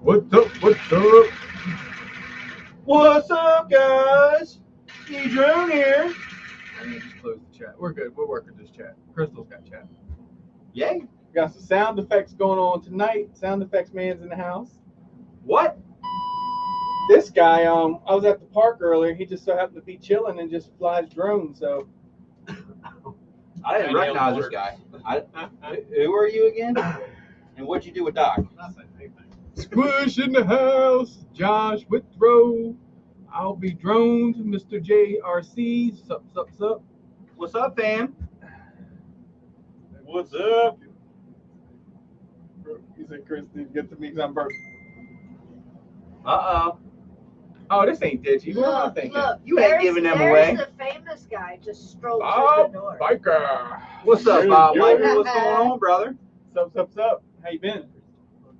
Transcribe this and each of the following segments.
What's up? What's up? What's up, guys? EDRONE here. I need to just close the chat. We're good. We're working this chat. Crystal's got chat. Yay. Got some sound effects going on tonight. Sound effects man's in the house. What? This guy, I was at the park earlier. He just so happened to be chilling and just flies drones. So I didn't recognize this guy. Who are you again? And what'd you do with Doc? Nothing. Anything. Squish in the house. Josh Withrow. I'll be droned. Mr. JRC. Sup. What's up, fam? What's up? He said, Chris, did you get to meet some person? Uh-oh. Oh, this ain't Digi. What am I thinking? Look, You ain't giving them away. There's the famous guy just strolled through Bob the door. Biker. What's up, Hey, Bob? yo. Whiter? What's going on, brother? Sup. How you been?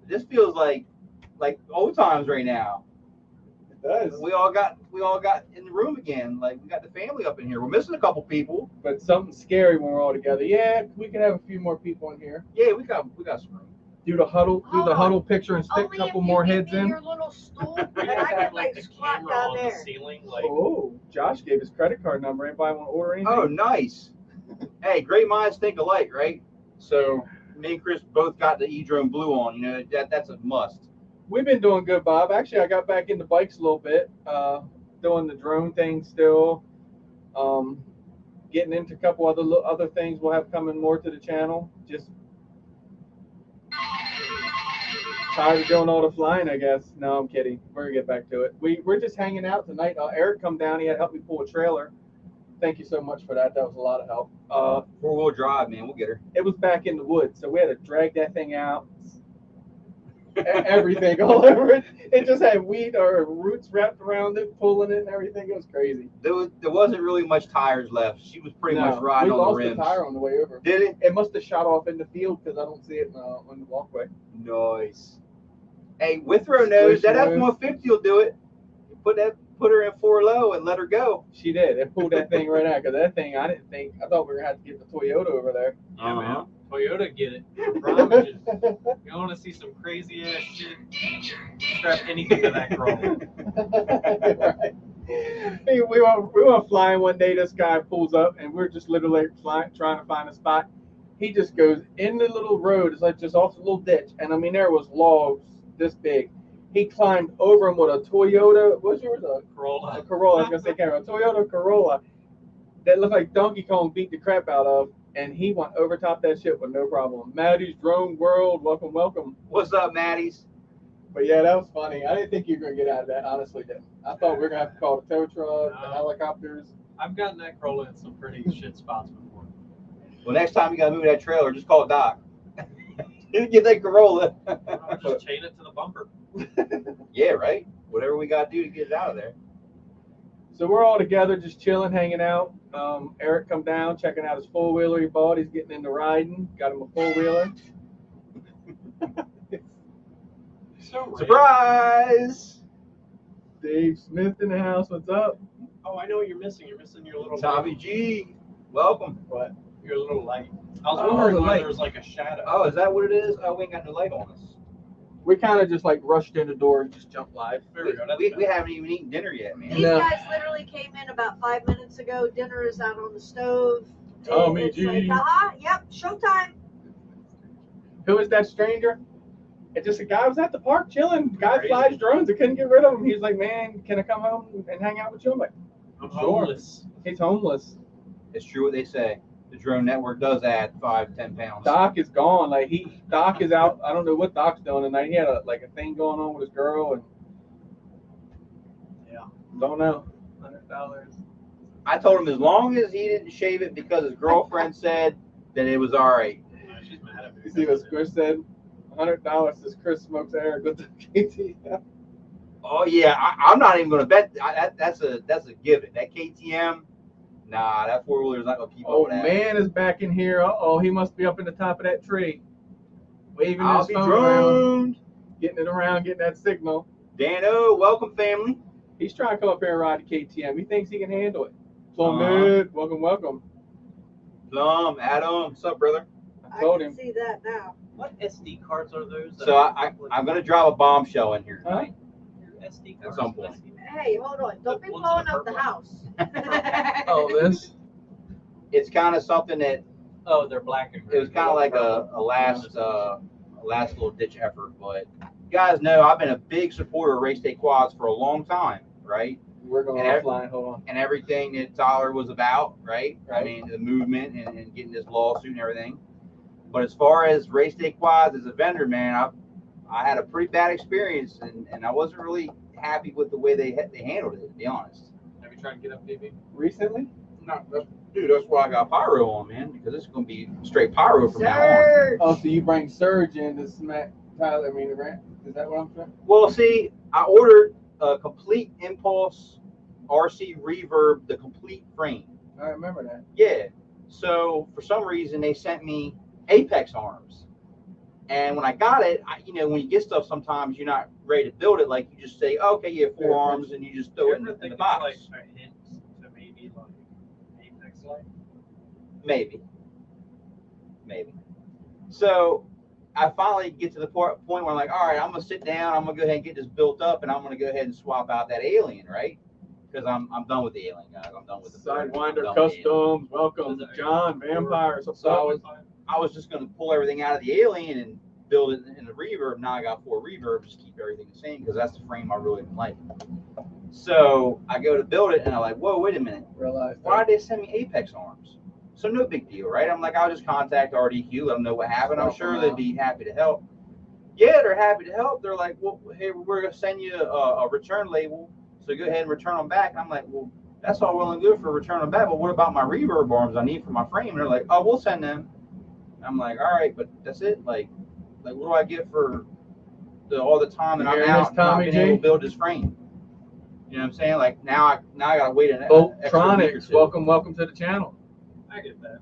This feels like old times right now. It does. We all got in the room again. Like, we got the family up in here. We're missing a couple people. But something scary when we're all together. Yeah, we can have a few more people in here. Yeah, we got some room. Do the huddle picture and stick Only a couple if more you heads give me in. your little stool, We and I have can like like the squat camera down on the there. ceiling, like Oh, Josh gave his credit card number. Anybody want to order anything? Oh, nice. Hey, great minds think alike, right? So me and Chris both got the EDRONE Blue on. You know, that's a must. We've been doing good, Bob. Actually, I got back into bikes a little bit, doing the drone thing still, getting into a couple other things we'll have coming more to the channel. Just tired of doing all the flying, I guess. No, I'm kidding. We're gonna get back to it. We're just hanging out tonight. Eric come down. He had helped me pull a trailer. Thank you so much for that. That was a lot of help. 4-wheel drive, man. We'll get her. It was back in the woods, so we had to drag that thing out. Everything all over it. It just had weed or roots wrapped around it, pulling it and everything. It was crazy. There wasn't really much tires left. She was pretty much riding on the rims. We lost the tire on the way over. Did it? It must have shot off in the field because I don't see it on the walkway. Nice. Hey, Withrow knows that F-150 will do it. Put her in 4 low and let her go. She did. It pulled that thing right out because that thing, I thought we were going to have to get the Toyota over there. yeah, man. Toyota get it. I promise you. You want to see some crazy ass shit? Strap anything to that crawler. Right. Hey, we were flying one day. This guy pulls up, and we're just literally trying to find a spot. He just goes in the little road. It's like just off the little ditch, and I mean there was logs this big. He climbed over him with a Toyota. What's yours? A Corolla. A Corolla. I was gonna say Camaro. A Toyota Corolla that looked like Donkey Kong beat the crap out of, and he went over top that shit with no problem. Maddie's Drone World, welcome. What's up, Maddies? But yeah, that was funny. I didn't think you were gonna get out of that. Honestly, didn't. I thought we were gonna have to call the tow truck, the helicopters. I've gotten that Corolla in some pretty shit spots before. Well, next time you gotta move that trailer, just call Doc. Get that Corolla. I'll just chain it to the bumper. Yeah, right. Whatever we gotta do to get it out of there. So we're all together, just chilling, hanging out. Eric come down, checking out his four-wheeler he bought. He's getting into riding. Got him a four-wheeler. So Surprise! Dave Smith in the house. What's up? Oh, I know what you're missing. You're missing your little Tommy G, welcome. What? your little light. I was Oh, wondering the why light. there was like a shadow. Oh, is that what it is? Oh, we ain't got no light on us. We kind of just like rushed in the door and just jumped live. There we go. That's We better. haven't even eaten dinner yet, man. These No. guys literally came in about 5 minutes ago. Dinner is out on the stove. Tommy It's G. like, yep, showtime. Who is that stranger? It just a guy was at the park chilling. Guy Crazy. flies drones. I couldn't get rid of him. He's like, man, can I come home and hang out with you? I'm like, I'm Sure. homeless. he's homeless. It's true what they say. The drone network does add 5-10 pounds. Doc is gone. Like Doc is out. I don't know what Doc's doing tonight. He had a thing going on with his girl and Yeah. don't know. $100. I told him as long as he didn't shave it because his girlfriend said that it was all right. Yeah, she's mad at me. You see what Chris said? $100 says Chris smokes Eric with the KTM. Oh yeah, I'm not even gonna bet. That's a given. That KTM, nah, that 4-wheeler's not gonna keep up Oh with that. man is back in here. Uh-oh, he must be up in the top of that tree. Waving I'll his be phone around, droned. getting it around, getting that signal. Dano, welcome family. He's trying to come up here and ride the KTM. He thinks he can handle it. Uh-huh. Plummet, welcome. Plum, Adam, what's up, brother? I told can him. see that now. What SD cards are those? So I'm gonna drop a bombshell in here tonight. SD At cards. some point. Hey, hold on. Don't be ones blowing in the up the purple. house. Oh, this? It's kind of something that Oh, they're black and it green. was kind of like a last little ditch effort. But you guys know I've been a big supporter of race day quads for a long time, right? We're going And offline. Hold on. And everything that Tyler was about, right? I Right. mean, the movement and getting this lawsuit and everything. But as far as race day quads as a vendor, man, I had a pretty bad experience, and I wasn't really happy with the way they handled it, to be honest. Have you tried to get up, baby? Recently? Dude, that's why I got pyro on, man, because it's going to be straight pyro from now on. Surge. Oh, so you bring Surge in to smack Tyler, the rant? Is that what I'm saying? Well, see, I ordered a complete Impulse RC Reverb, the complete frame. I remember that. Yeah. So for some reason, they sent me Apex arms. And when I got it, when you get stuff, sometimes you're not ready to build it. Like you just say, okay, you have 4 arms, and you just throw it in the box. Like a hint to maybe like Apex Light? Maybe. So I finally get to the point where I'm like, all right, I'm gonna sit down. I'm gonna go ahead and get this built up, and I'm gonna go ahead and swap out that alien, right? Because I'm done with the alien, guys. I'm done with the Sidewinder I'm done with the alien. Customs. Welcome, John Vampire. So I was just gonna pull everything out of the alien and build it in the reverb. Now I got 4 reverbs, just keep everything the same because that's the frame I really like. So I go to build it, and I'm like, whoa, wait a minute. Realized Why did they send me Apex arms? So no big deal, right? I'm like, I'll just contact RDQ, let them know what happened. I'm sure they'd be happy to help. Yeah, they're happy to help. They're like, well, hey, we're gonna send you a return label, so go ahead and return them back. And I'm like, well, that's all well and good for return them back, but what about my reverb arms I need for my frame? And they're like, oh, we'll send them. I'm like, all right, but that's it. Like what do I get for all the time that I'm out and not being able to build this frame? You know what I'm saying? Like now I gotta wait an extra week or Voltronics, two. welcome to the channel. I get that.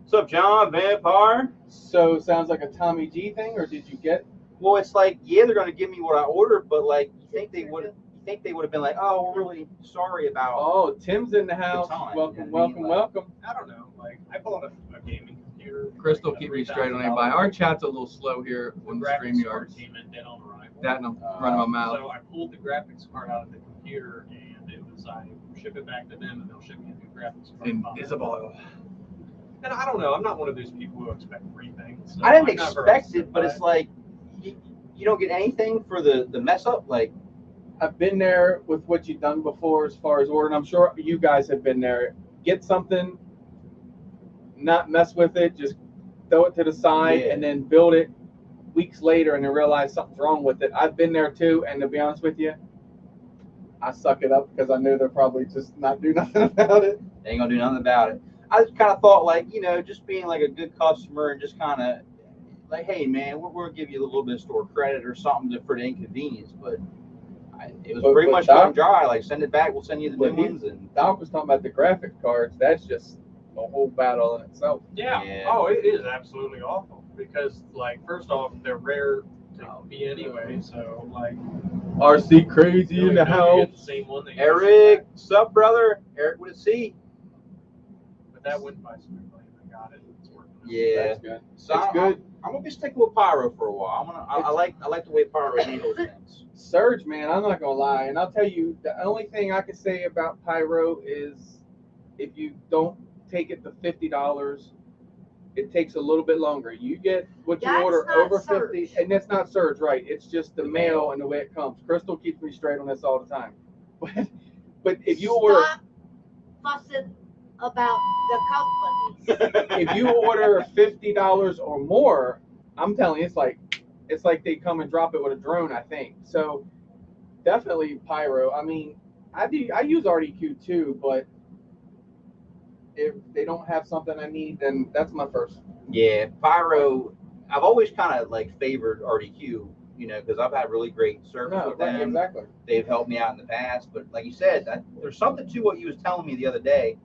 What's up, John Vampire? So sounds like a Tommy G thing, or did you get? Well, it's like, yeah, they're gonna give me what I ordered, but like, you think they would have been like, oh, we're really sorry about. Oh, Tim's in the house. time, Welcome, you know what I mean? welcome. I don't know. Like I bought a gaming computer. Crystal, like, keep me straight on anybody. Our chat's a little slow here on the StreamYard. Dead on arrival. That and I'm running my mouth. So I pulled the graphics card out of the computer, and it was I ship it back to them, and they'll ship me a new graphics card. Invisible. And I don't know. I'm not one of those people who expect free things. So I didn't I'm never expect upset it, but by it's like, you don't get anything for the mess up. Like, I've been there with what you've done before as far as ordering. I'm sure you guys have been there. Get something, not mess with it, just throw it to the side, Yeah. and then build it weeks later and then realize something's wrong with it. I've been there too, and to be honest with you, I suck it up because I knew they'll probably just not do nothing about it. they ain't gonna do nothing about it. I just kind of thought, like, just being like a good customer and just kind of like, hey, man, we're gonna give you a little bit of store credit or something for the inconvenience, but it was pretty much cut and dry. Like, send it back, we'll send you the new ones. And Doc was talking about the graphic cards. That's just a whole battle in itself. Yeah. Oh, it is absolutely awful because, like, first off, they're rare to be anyway. So, like, RC crazy in the house. The same one that Eric, sup, brother? Eric with a C. But that went by smoothly. I got it. It's working. Yeah. That's good. So It's good. I'm gonna be sticking with Pyro for a while. I like the way Pyro handles things. Surge, man, I'm not gonna lie, and I'll tell you, the only thing I can say about Pyro is if you don't take it to $50, it takes a little bit longer. You get what you That's order not over Surge. 50, and that's not Surge, right? It's just the mail and the way it comes. Crystal keeps me straight on this all the time. But if you order, Stop fussing about the companies. if you order $50 or more, I'm telling you, it's like they come and drop it with a drone, I think. So definitely Pyro. I mean, I use RDQ too, but if they don't have something I need, then that's my first. Yeah, Pyro. I've always kind of like favored RDQ, because I've had really great service with them. Exactly. They've helped me out in the past, but like you said, there's something to what you was telling me the other day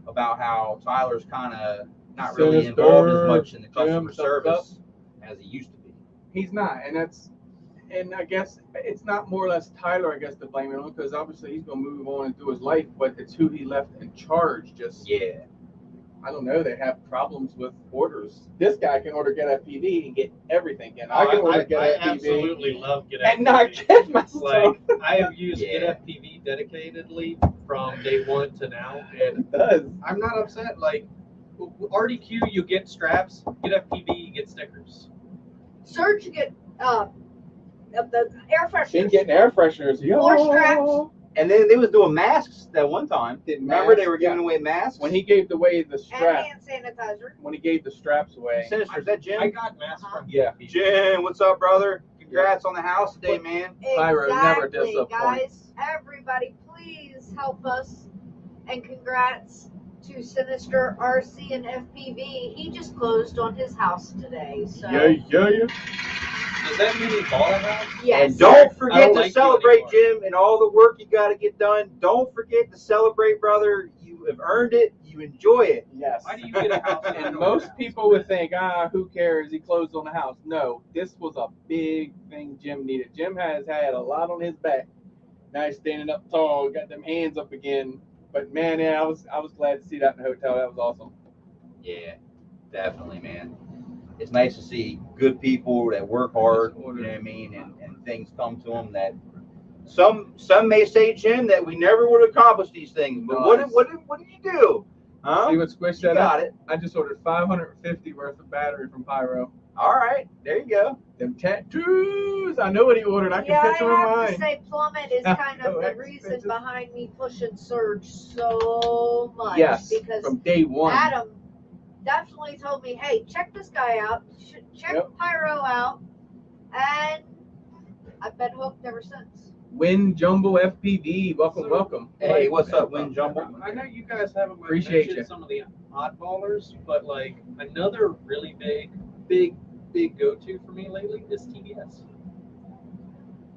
about how Tyler's kind of not really involved as much in the customer service as he used to be. He's not, and I guess it's not more or less Tyler, I guess, to blame it on, because obviously he's gonna move on and do his life, but it's who he left in charge. Just Yeah. I don't know. They have problems with orders. This guy can order Get FPV and get everything in. I can order Get I FPV absolutely love Get and FPV. not get my stuff. Like, I have used Yeah. Get FPV dedicatedly from day one to now, and It does. I'm not upset. Like, RDQ, you get straps. Get FPV, you get stickers. Surge, you get the air Been fresheners. getting air fresheners. Yo. More straps. And then they was doing masks that one time. Did Remember they masks, were giving yeah. away masks? When he gave away the And strap, hand sanitizer. when he gave the straps away. Sinister, is that Jim? I got masks from Yeah. FPV. Jim, what's up, brother? Congrats on the house today, man. Pyro never Exactly, disappoints. guys. Everybody, please help us. And congrats to Sinister RC and FPV. He just closed on his house today. So Yeah. Does that mean he bought a house? yes. And don't I forget don't to like you celebrate, anymore. Jim, and all the work you got to get done. Don't forget to celebrate, brother. You have earned it. You enjoy it. Yes. Why do you get a house? And most people would think, who cares? He closed on the house. No, this was a big thing Jim needed. Jim has had a lot on his back. Now he's standing up tall, got them hands up again. But man, yeah, I was glad to see that in the hotel. That was awesome. Yeah, definitely, man. It's nice to see good people that work hard, you know what I mean, and things come to them that some may say, Jim, that we never would accomplish these things. But Nice. what did you do? Huh? See what Squish You said? got it. I just ordered 550 worth of battery from Pyro. All right, there you go. Them tattoos. I know what he ordered. I can Yeah, picture I in have mine. to say Plummet is kind of the Ex reason bitches. behind me pushing Surge so much. Yes, Because from day one. Adam definitely told me, hey, check this guy out. Check Yep. Pyro out. And I've been hooked ever since. Win Jumbo FPV. Welcome, welcome. Hey, what's up, Win Jumbo? I know you guys haven't like, Appreciate mentioned you. some of the oddballers, but like another really big go-to for me lately is TBS.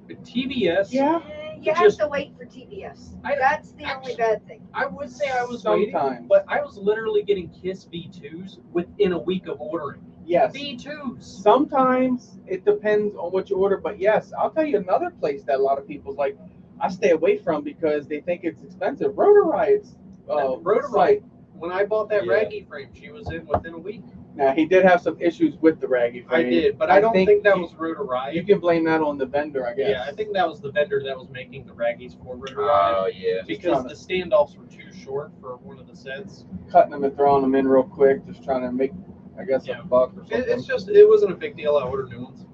But TBS, Yeah. You have Just- to wait for TBS. I- That's the only bad thing. I would say I was Sometimes. waiting, but I was literally getting KISS V2s within a week of ordering. Yes. V2s. Sometimes it depends on what you order, but yes, I'll tell you another place that a lot of people's like I stay away from because they think it's expensive. Rotor Rides. Rotor site. Ride. When I bought that Yeah. Raggy frame, she was in within a week. Now he did have some issues with the Raggy I frame. did, but I don't think that you- was Rotor Ride. You can blame that on the vendor, I guess. Yeah, I think that was the vendor that was making the Raggies for Rotor Oh Ride. yeah. Because trying the standoffs were too short for one of the sets. Cutting them and throwing them in real quick, just trying to make, I guess, Yeah. a buck or something. It's just, it wasn't a big deal. I ordered new ones.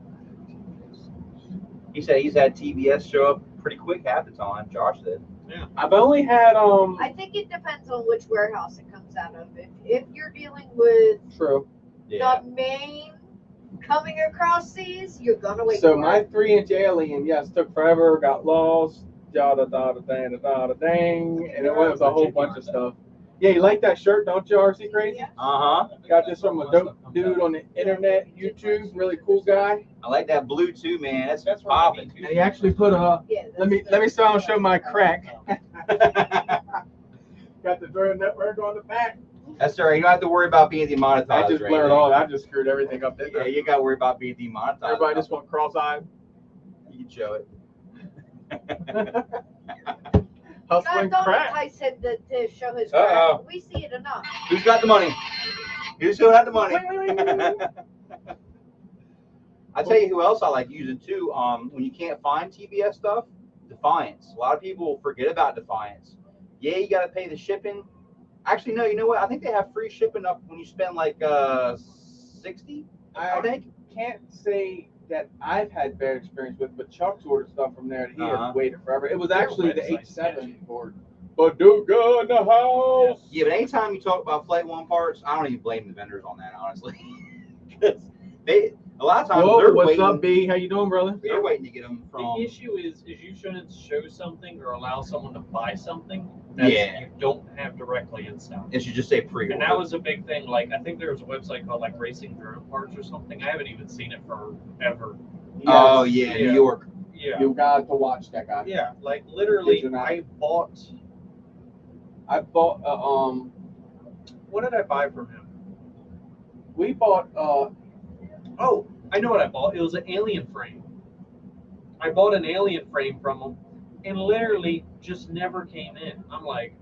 He said he's had TBS show up pretty quick half the time. Josh did. I've only had I think it depends on which warehouse it comes out of. If you're dealing with true. Yeah. the main coming across seas, you're gonna wait. So for my it. 3-inch alien, yes, took forever, got lost, da da da da da da da dang, and it was a whole bunch of stuff. Yeah, you like that shirt, don't you, RC Crazy? Yeah. Uh huh. Got this from a dope dude on the internet, YouTube, really cool guy. I like that blue too, man. That's That's where popping. And he actually put a. Yeah, Let me show my crack. Got the drone network on the back. That's all right. You don't have to worry about being demonetized. I just or blurred anything. all that. I just screwed everything up. Didn't Yeah, I? you got to worry about being demonetized. Everybody just went cross-eyed. You can show it. Hustling God, don't crack. entice him to show his Uh-oh. crack. We see it enough. Who's got the money? Who's who had the money? I tell you who else I like using too. When you can't find TBS stuff, Defiance. A lot of people forget about Defiance. Yeah, you got to pay the shipping. Actually, no. You know what? I think they have free shipping up when you spend like $60. I think. Can't say that I've had bad experience with, but Chuck's ordered stuff from there that he Uh-huh. had waited forever. It was Their actually the website's H7 sketchy. board. Baduga in the house. Yeah, but anytime you talk about Flight One parts, I don't even blame the vendors on that, honestly. 'Cause they a lot of times Whoa, they're what's waiting. up, B? How you doing, brother? They're waiting to get them The from. issue is you shouldn't show something or allow someone to buy something that Yeah. you don't have directly in stock. It should just say pre-order. And that was a big thing. Like, I think there was a website called like Racing Drone Parts or something. I haven't even seen it forever. Oh Yes. yeah, New York. Yeah. You got to watch that guy. Yeah. Like literally, Did you not? I bought. I bought What did I buy from him? we bought Oh, I know what I bought. It was an alien frame. I bought an alien frame from him, and literally just never came in. I'm like,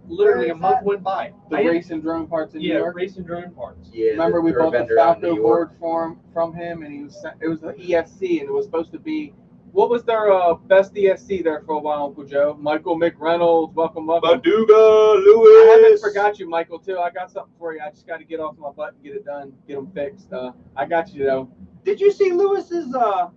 literally a Where is month that? went by. The racing drone parts in New Yeah, York. racing drone parts. Yeah. Remember we they're a bought the vendor out in Falco New York. board from him, and it was an ESC, and it was supposed to be. What was their best ESC there for a while, Uncle Joe? Michael McReynolds, welcome. Baduga I haven't Lewis. forgot you, Michael, too. I got something for you. I just got to get off my butt and get it done, get them fixed. I got you, though. Did you see Lewis's the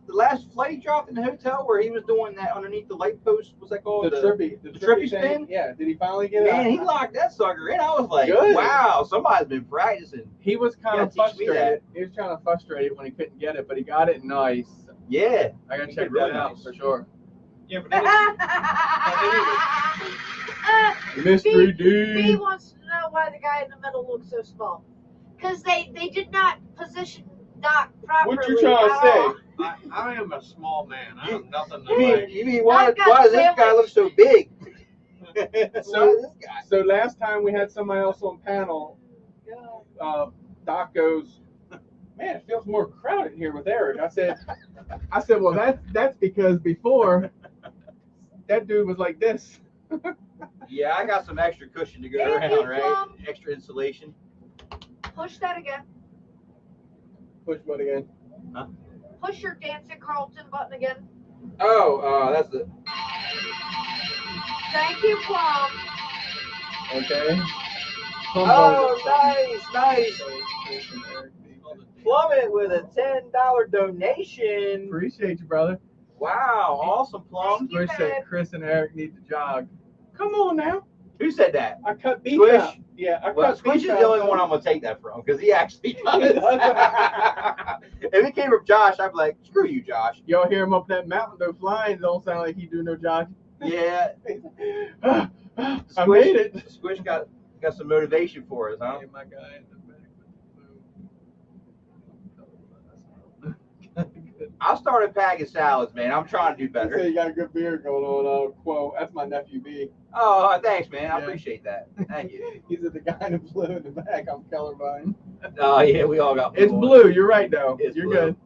last flight he dropped in the hotel where he was doing that underneath the light post? What's that called? The trippy trippy thing? spin? Yeah, did he finally get it? Man, he locked that sucker in. I was like, Good. wow, somebody's been practicing. He was kind of gotta teach me that. frustrated. He was kind of frustrated when he couldn't get it, but he got it nice. Yeah. I got to He check did really that out nice. for sure. Yeah, but Mystery B D. wants to know why the guy in the middle looks so small. Because they did not position Doc properly. What you trying to at say? all. I am a small man. I have nothing to You mean, like. you mean why I've got does this guy sandwich. look so big? So- Why is this guy? So last time we had somebody else on panel, Doc goes, man, it feels more crowded here with Eric. I said, well, that's because before that dude was like this. Yeah, I got some extra cushion to go Thank you, around, right? Plum. Extra insulation. Push that again. Push what again? Push your dancing Carlton button again. Oh, that's the. Thank you, Plum. Okay. Oh, nice. Plummet with a $10 donation. Appreciate you, brother. Wow, awesome, Plum. Thank you. Squish said Chris and Eric need to jog. Come on now. Who said that? I cut beef Squish? out. Yeah, I Well, cut Squish beef is out. the only one I'm gonna take that from because he actually does. He does. If it came from Josh, I'd be like, screw you, Josh. Y'all hear him up that mountain though flying, don't sound like he do no jogging. Yeah, I made it. Squish got some motivation for us, huh? Hey, my guy in the back with the food. I started packing salads, man. I'm trying to do He said better. you got a good beard going on. Quo. That's my nephew B. Oh, thanks, man. I Yeah. appreciate that. Thank you. He's the guy in the blue in the back. I'm colorblind. Oh, yeah, we all got. It's blue on. blue. You're right though. It's You're blue. good.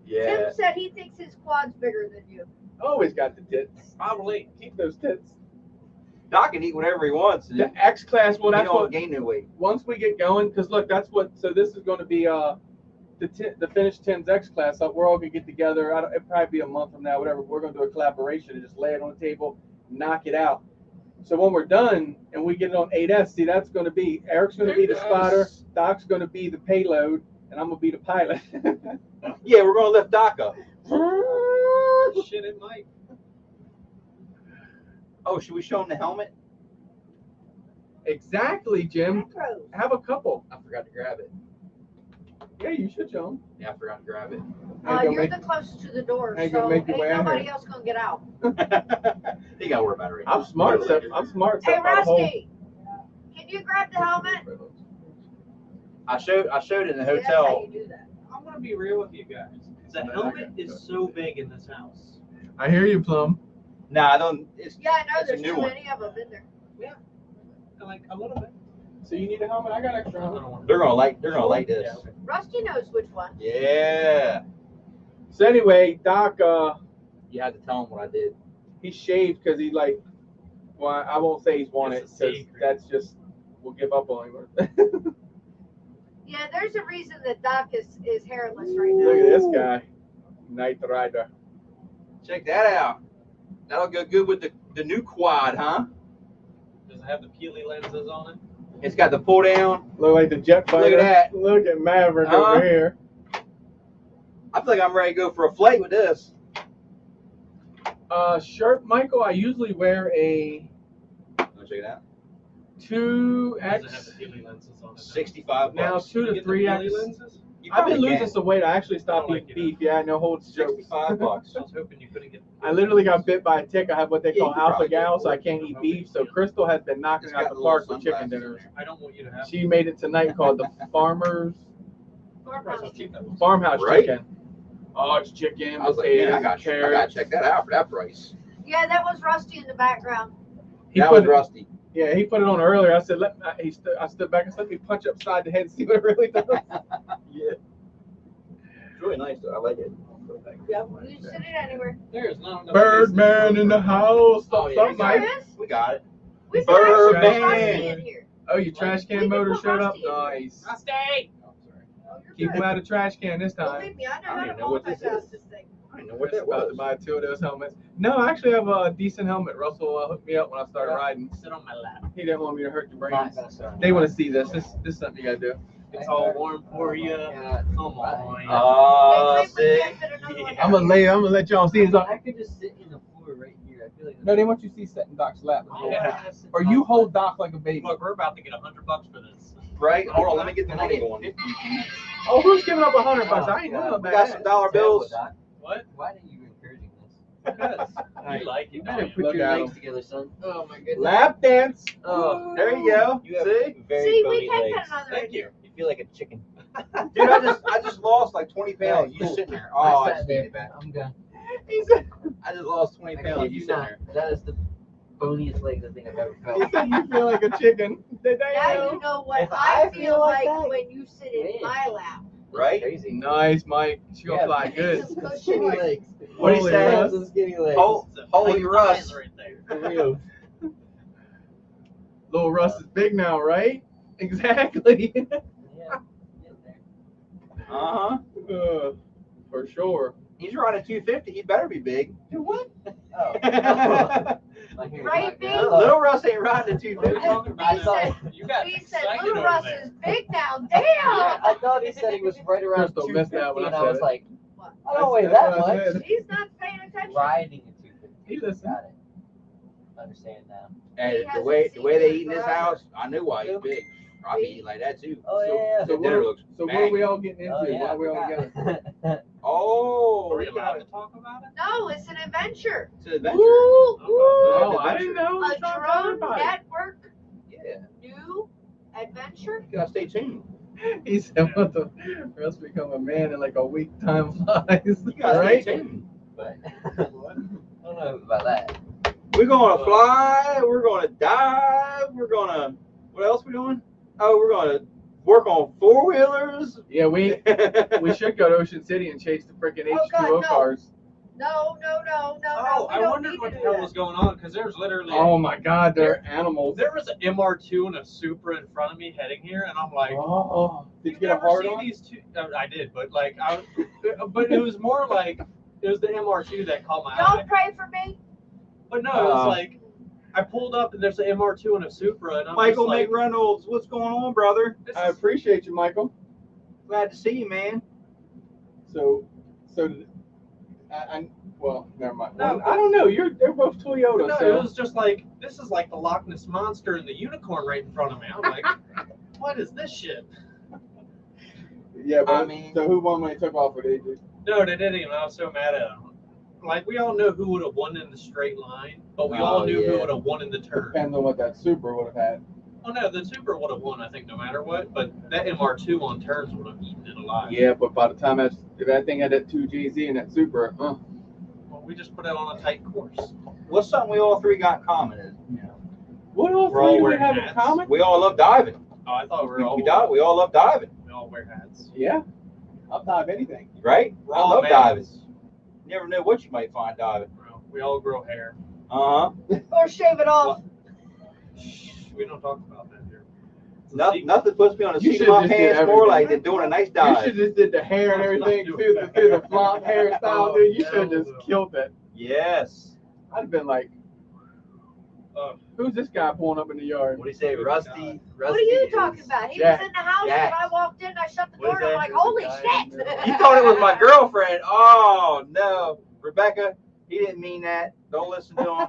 Yeah. Tim said he thinks his quad's bigger than you. Always got the tits. Probably. Keep those tits. Doc can eat whatever he wants. And The X class. Well, he that's don't what. gain no weight. Once we get going, because look, that's what. So this is going to be the finished Tim's X class. So we're all gonna get together. It'll probably be a month from now, whatever. We're gonna do a collaboration and just lay it on the table, knock it out. So when we're done and we get it on 8S, see, that's going to be Eric's going to be the spotter, Doc's going to be the payload, and I'm going to be the pilot. Yeah, we're gonna lift Doc up. Shit, it might. Oh, should we show him the helmet? Exactly, Jim. Macros. Have a couple. I forgot to grab it. Yeah, you should show them. Yeah, I forgot to grab it. You're the closest to the door, Ain't so gonna make ain't your way out nobody here. else gonna get out. You gotta worry about it right now. I'm smart, Later. I'm smart. Hey, except by the hole. Rusty, can you grab the helmet? I showed it in the See, that's how hotel. you do that. I'm gonna be real with you guys. The helmet is so big in this house. I hear you, Plum. Nah, I don't. It's Yeah, I know. It's a There's new too one. many of them in there. Like a little bit. So you need a helmet? I got extra I helmet. don't want they're gonna like this. Yeah, okay. Rusty knows which one. Yeah. So anyway, Doc, You had to tell him what I did. he shaved because he like, well, I won't say he's wanted It's a because secret. that's just, we'll give up on him. Yeah, there's a reason that Doc is hairless right now. Look at this guy, Night Rider. Check that out. That'll go good with the new quad, huh? Does it have the Peely lenses on it? It's got the pull down. Look like the jet fighter. Look at that. Look at Maverick Uh-huh. over here. I feel like I'm ready to go for a flight with this. Shirt, Michael. I usually wear a Wanna check it out? 2X. Does it have the Peely lenses on it? 65 Now bucks. 2 You to get the 3X. Peely lenses? You I've been probably losing can. some weight. I actually stopped I don't eating like it. beef. Yeah, I know. Hold jokes. 65 bucks. I was hoping you couldn't get. I literally got bit by a tick. I have what they Yeah, call you could alpha probably get gal, so I it. can't eat beef. So Crystal has been knocking It's out got the the park little with chicken sunglasses dinners. in there. I don't want you to have. She made it tonight called the Farmer's Surprised how cheap that was. Farmhouse Right? Chicken. Oh, it's chicken, I was like, potatoes, man, I gotta carrots. check that out for that price. Yeah, that was Rusty in the background. He That put was it, rusty. yeah, he put it on earlier. I said, I stood back and said, let me punch upside the head and see what it really does. Yeah. really nice though. I like it. You can sit it anywhere. There is not enough Birdman in the house. Oh, What's yeah. up, Mike? There is. We got it. We said Birdman. actually Rusty in here. Oh, your trash can We can motor put showed up? Rusty in here. Nice. Rusty! Oh, you're Keep good. him out of trash can this time. Believe me, I know I don't how even to know what this multitask is. this thing. I didn't know We're what that about to was. buy 2 of those helmets. No, I actually have a decent helmet. Russell hooked me up when I started riding. Sit on my lap. He didn't want me to hurt your Not brains. gonna sit on They my want to lap. see this. This is something you gotta do. It's all warm for you. Yeah. Come on. Oh, They might sick. forget that another one- I'm gonna let y'all see this. I could just sit in the floor right here. I feel like No, they want you to see setting Doc's lap. Yeah. Or you hold Doc like a baby. Look, we're about to get $100 for this. Right? Hold on, let me get the Can I money get going. 50? Oh, who's giving up $100? I ain't know God. We about got some dollar bills. Doc. What? Why are you encouraging this? Because Alright, you like You it. better don't you? put Look your at legs him. together, son. Oh my goodness. Lap dance. Oh, There you go. you have See? very See, bony we can legs. put another in Thank you. here. You feel like a chicken. Dude, I just lost like 20 pounds. You just sitting there. Oh, I sat just there. need it back. I'm done. I just lost 20 I pounds. kid You you sitting not. there. That is the boniest legs I think I've ever He felt. said you feel like a chicken. Now you know what If I I feel feel like like that, when you sit in man. my lap. Right? Crazy. Nice, Mike. She gonna Yeah, fly man. good. Just cushion Skinny like- legs. What'd he Holy say? Russ. Some skinny legs. Oh, It's a holy big Russ. line right there. For real. Little Russ is big now, right? Exactly. Yeah. Get there. Uh-huh. For sure. He's running 250. He better be big. Dude, what? Oh. Like, here, Right, Doc, big? I thought- Little Russ ain't riding a What are you 250. talking I about? thought- You got He said excited Little over Russ there. is big now. Damn! I thought he said he was right around Crystal missed that 250, when I and I said was it. like, What? I don't weigh That's that what I much. said. He's not paying attention. Riding a 250. He listened. Got it. Understand now. And He the way hasn't they seen eat in it this forever. house, I knew why he's big. I'd be eating like that too. Oh, yeah. So Dinner what, looks so what are we banging. all getting into? Oh, yeah. Why are we all I together? forgot. Oh, Are we we allowed got to talk about it? No, it's an adventure. It's an adventure. Woo, Oh, woo. I didn't know. A drone network Yeah, new adventure. you gotta stay tuned. He said, "What the? Or else become a man in like a week. Time flies." You gotta Right? stay tuned. But I don't know about that. We're gonna fly. We're gonna dive. We're gonna. What else we doing? Oh, we're gonna work on 4-wheelers. Yeah, we should go to Ocean City and chase the freaking Oh, H2O God, no. cars. No. Oh, We I don't wondered need what to the do hell that. was going on because there's literally Oh my God, they're animals. there was an MR2 and a Supra in front of me heading here, and I'm like, Oh, did you get a never hard see on? these two. I did, but like but it was more like it was the MR2 that caught my eye. Don't pray for me. But no, it was like I pulled up and there's an MR2 and a Supra, and I'm Michael just like, McReynolds, what's going on, brother? this I is- appreciate you, Michael. Glad to see you, man. So, well, never mind. No, I don't know. They're both Toyota. no, so it was just like this is like the Loch Ness monster and the unicorn right in front of me. I'm like, what is this shit? yeah, but I mean- so who won when they took off with AJ? No, they didn't even. I was so mad at them. Like we all know who would have won in the straight line, but we all Oh, knew who yeah. would have won in the turn. Depends on what that Supra would have had. Oh no, the Supra would have won, I think, no matter what. But that MR2 on turns would have eaten it alive. Yeah, but by the time if that thing had that 2GZ and that Supra, Well, we just put it on a tight course. What's something we all three got in common is, what all We're all three do we wearing have in hats. common? we all love diving. Oh, I thought we were all We all love diving, we all wear hats. Yeah, I'll dive anything. right? We're I all love males. diving. You never know what you might find diving. We all grow hair. Uh-huh. Or shave it off. Shh, we don't talk about that here. It's a Nothing, secret. nothing puts me on the You seat of should my just did pants more everything. like than doing a nice You dive. should just did the hair and everything through the flop hairstyle, dude. You should have just killed it. Yes. I'd have been like, who's this guy pulling up in the yard? What do you say, Rusty? What are you talking about? He Jack. was in the house Jack. and I walked in, I shut the What door, is and I'm that? like, holy Guy. You thought it was my girlfriend. Oh, no. Rebecca, he didn't mean that. Don't listen to him.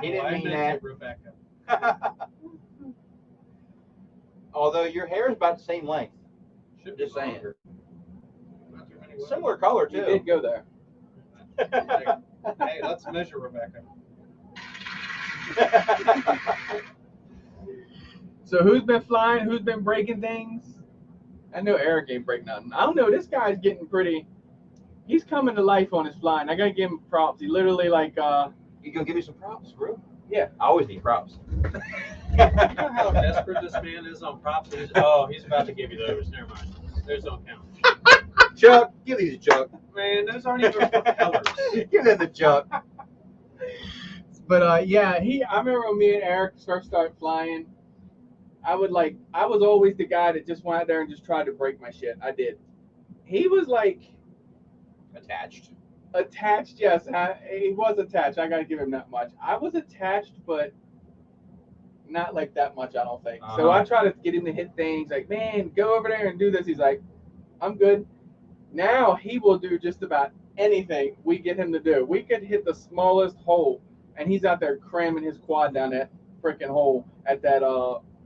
He Well, didn't I mean meant that. it, Rebecca. Although your hair is about the same length. Should be Just saying. longer. Not too many women. Similar color, You too. did go there. Hey, let's measure Rebecca. So who's been flying? Who's been breaking things? I know Eric ain't break nothing. I don't know. This guy's getting pretty. He's coming to life on his flying. I gotta give him props. He literally like You gonna give me some props, bro? Yeah. I always need props. You know how desperate this man is on props? He's about to give you those. Never mind. Those don't count. Chuck, give these to Chuck. Man, those aren't even propellers. Give them to Chuck. But yeah, I remember when me and Eric first started flying. I was always the guy that just went out there and just tried to break my shit. I did. He was like Attached. attached. Yes, he was attached. I gotta give him that much. I was attached, but not like that much. I don't think. So I try to get him to hit things like, man, go over there and do this. He's like, I'm good. Now he will do just about anything we get him to do. We could hit the smallest hole, and he's out there cramming his quad down that freaking hole at that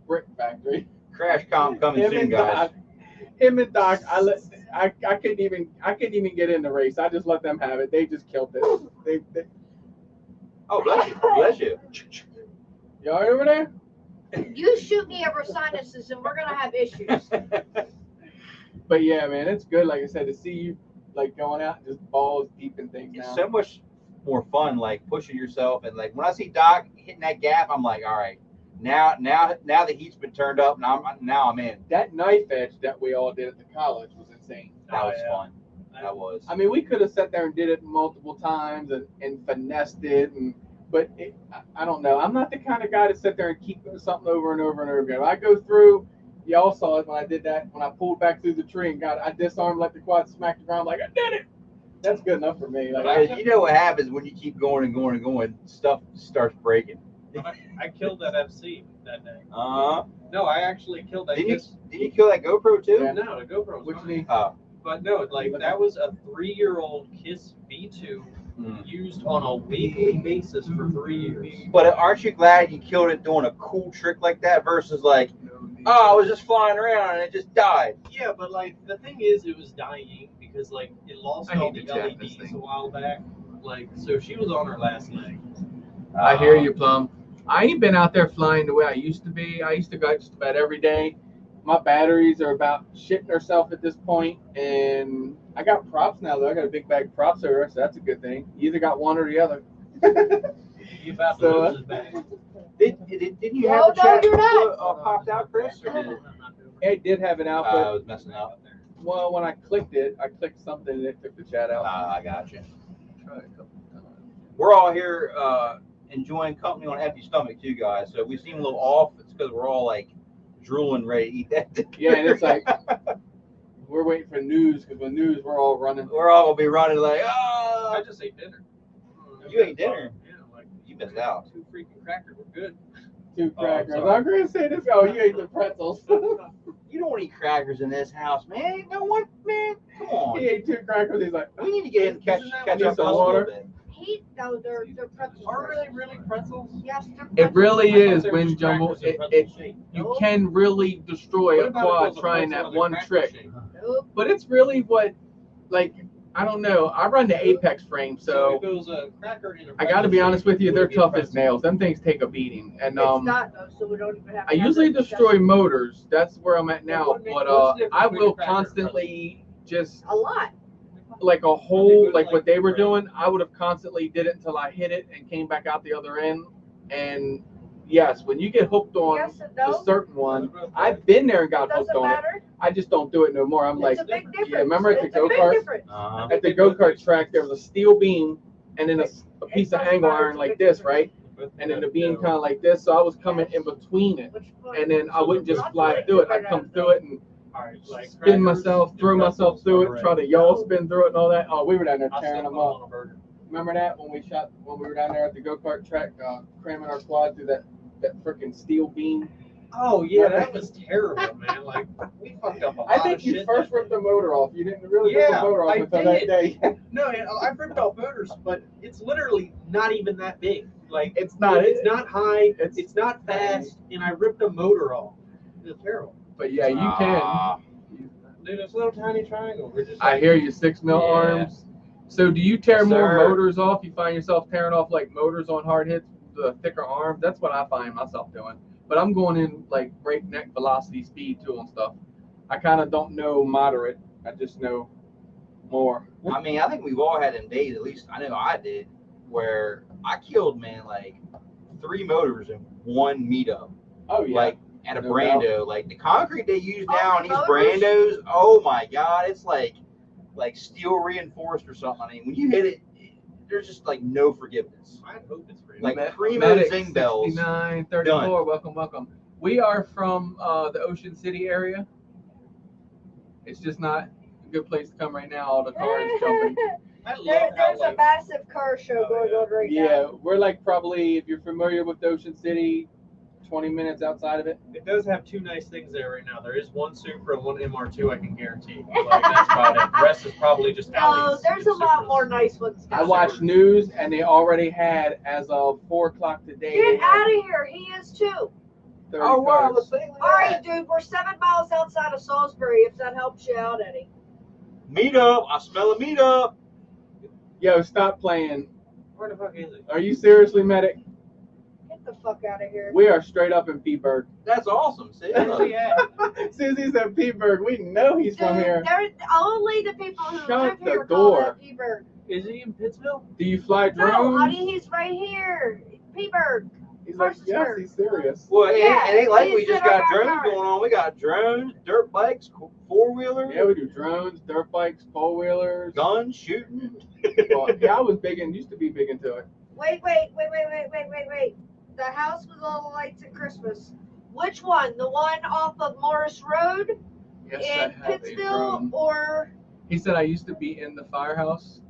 brick factory. Crash comp coming soon, guys. Him and Doc, I couldn't even get in the race. I just let them have it. They just killed it. They Oh, bless you. Bless you. you all right over there? You shoot me over sinuses and we're gonna have issues. But yeah, man, it's good. Like I said, to see you like going out and just balls deep in things It's now. so much more fun, like pushing yourself, and like when I see Doc hitting that gap, I'm like, all right, now the heat's been turned up, and now I'm in. That knife edge that we all did at the college was insane. That Oh, was yeah. fun. That was. I mean, we could have sat there and did it multiple times and finessed it, but I don't know. I'm not the kind of guy to sit there and keep something over and over and over again. I go through. Y'all saw it when I did that. When I pulled back through the tree and I disarmed, let the quad smack the ground. Like I did it. That's good enough for me. Like Because you know what happens when you keep going and going and going, stuff starts breaking. I killed that FC that day. Uh-huh. No, I actually killed that. Did you kill that GoPro too? Yeah. No, the GoPro was Which fine. knee? But no, like that was a 3-year-old KISS V2 used on a weekly basis for 3 years. But aren't you glad you killed it doing a cool trick like that versus like, oh, I was just flying around and it just died? Yeah, but like the thing is, it was dying because like it lost I all hate the to chat this LEDs thing. a while back. Like, so she was on her last leg. I hear you, Plum. I ain't been out there flying the way I used to be. I used to go just about every day. my batteries are about shitting herself at this point, and I got props now though. I got a big bag of props over there, so that's a good thing. You either got one or the other. You about to So, lose his bag. Didn't you No, have the no, chat you're not. popped out, Chris? Or did it? It did have an I output. was messing up. Well, when I clicked it, I clicked something and it took the chat out. I got you. Try a couple times. We're all here enjoying company on an empty stomach too, guys. So if we seem a little off, it's because we're all like drooling, ready to eat that dinner. Yeah, and it's like we're waiting for news because with news we're all running. we're all gonna be running like, I oh, just ate dinner. You ate dinner? Yeah, like you missed out. 2 freaking crackers were good. Two Oh, crackers. sorry. I'm gonna say this. Oh, you ate the pretzels. You don't eat crackers in this house, man. No one, man. Come on. He ate 2 crackers. He's like, We need to get in catch Isn't that catch what up some on us a little water? bit. No, they're pretzels. Are they really pretzels? Yes, they're It pretzels. really I thought is, they were Wind just Jumble. crackers in It, pretzel it shape. you can really destroy What a about if it quad was a trying pretzel that in a one cracker trick. shape? Nope. But it's really what, like, I don't know. I run the Apex frame, So so if it was a cracker in a I got to pretzel be honest shape, with you. it They're would be a tough as pretzel. nails. Them things take a beating, and It's not though, so we don't even have. I to have usually that destroy discussion. motors. That's where I'm at now. What's the But difference I between will a cracker and a constantly just A lot. like a They hole, would like like what they were break. doing. I would have constantly did it until I hit it and came back out the other end. And yes, when you get hooked on Yes and the no. certain one, I've been there and got It hooked doesn't on it. matter. I just don't do it no more. I'm like, It's a big difference. yeah, remember at the It's a big go-kart? difference. Uh-huh. At the go-kart track, there was a steel beam and then a piece of doesn't angle matter, iron it's a like big this, difference. right? And then the beam kind of like this, so I was coming in between it. Which one? And then I wouldn't just Not fly really through it. good I'd come at through it and Alright, like spin crackers myself, and throw myself pretzels through are it, try to right. yaw spin through it and all that. Oh, we were down there I'll tearing stick them one up. on a burger. Remember that when we were down there at the go-kart track, cramming our quad through that freaking steel beam? Oh yeah, that was terrible, man. Like we fucked up a lot I think of you shit first that ripped the motor off. You didn't really rip Yeah, the motor off I until that did. day. No, I've ripped off motors, but it's literally not even that big. Like It's not. It's not high. It's- It's not fast, and I ripped a motor off. It's terrible. But yeah, you Ah. Dude, it's a little tiny triangle. We're just can. I like, hear you, 6 mil Yeah. arms. So do you tear Yes, more sir. motors off? You find yourself tearing off like motors on hard hits, the thicker arms? That's what I find myself doing. But I'm going in like breakneck velocity speed too and stuff. I kind of don't know moderate. I just know more. I mean, I think we've all had them days, at least I know I did, where I killed, man, like 3 motors in one meetup. oh yeah. Like at a No Brando. Like the concrete they use Oh, now the on these motors? Brandos, oh my God, it's like like steel reinforced or something. I mean, when you hit it, there's just like no forgiveness. I hope it's free. Like primo Medic zing bells. 6934, welcome. We are from the Ocean City area. It's just not a good place to come right now. All the cars jumping. I love There's how a like massive car show Oh, going yeah. on right Yeah, now. we're like probably, if you're familiar with Ocean City, 20 minutes outside of it. it does have two nice things there right now. There is one Supra and one MR2 I can guarantee. Like that's about it. The rest is probably just No, alleys there's and a lot Supras. more nice ones I down watched news and they already had, as of 4 o'clock today, there. they Get out had of here. He is too. 30 Oh wow, cars. the thing. All right, dude. We're 7 miles outside of Salisbury. If that helps you out any. Meet up. I smell a meet up. Yo, stop playing. Where the fuck is it? Are you seriously, Medic? Get the fuck out of here. We are straight up in Peteburg. That's awesome. See, Where's he at? Susie's at Peteburg. We know he's from Dude, here. they're only the people who Shut live the here call door. that Peteburg. Is he in Pittsville? Do you fly No, drones? honey, he's right here. Peteburg. He's like, yes, Mercersburg. he's serious. well, Yeah, it ain't like we he's just in got our drones backyard. going on. We got drones, dirt bikes, four wheelers, Yeah, we do drones, dirt bikes, four wheelers. guns, shooting. Well, yeah, I was big and used to be big into it. Wait. The house with all the lights at Christmas. Which one? The one off of Morris Road Yes, in I have a Pittsville, drone. or He said I used to be in the firehouse.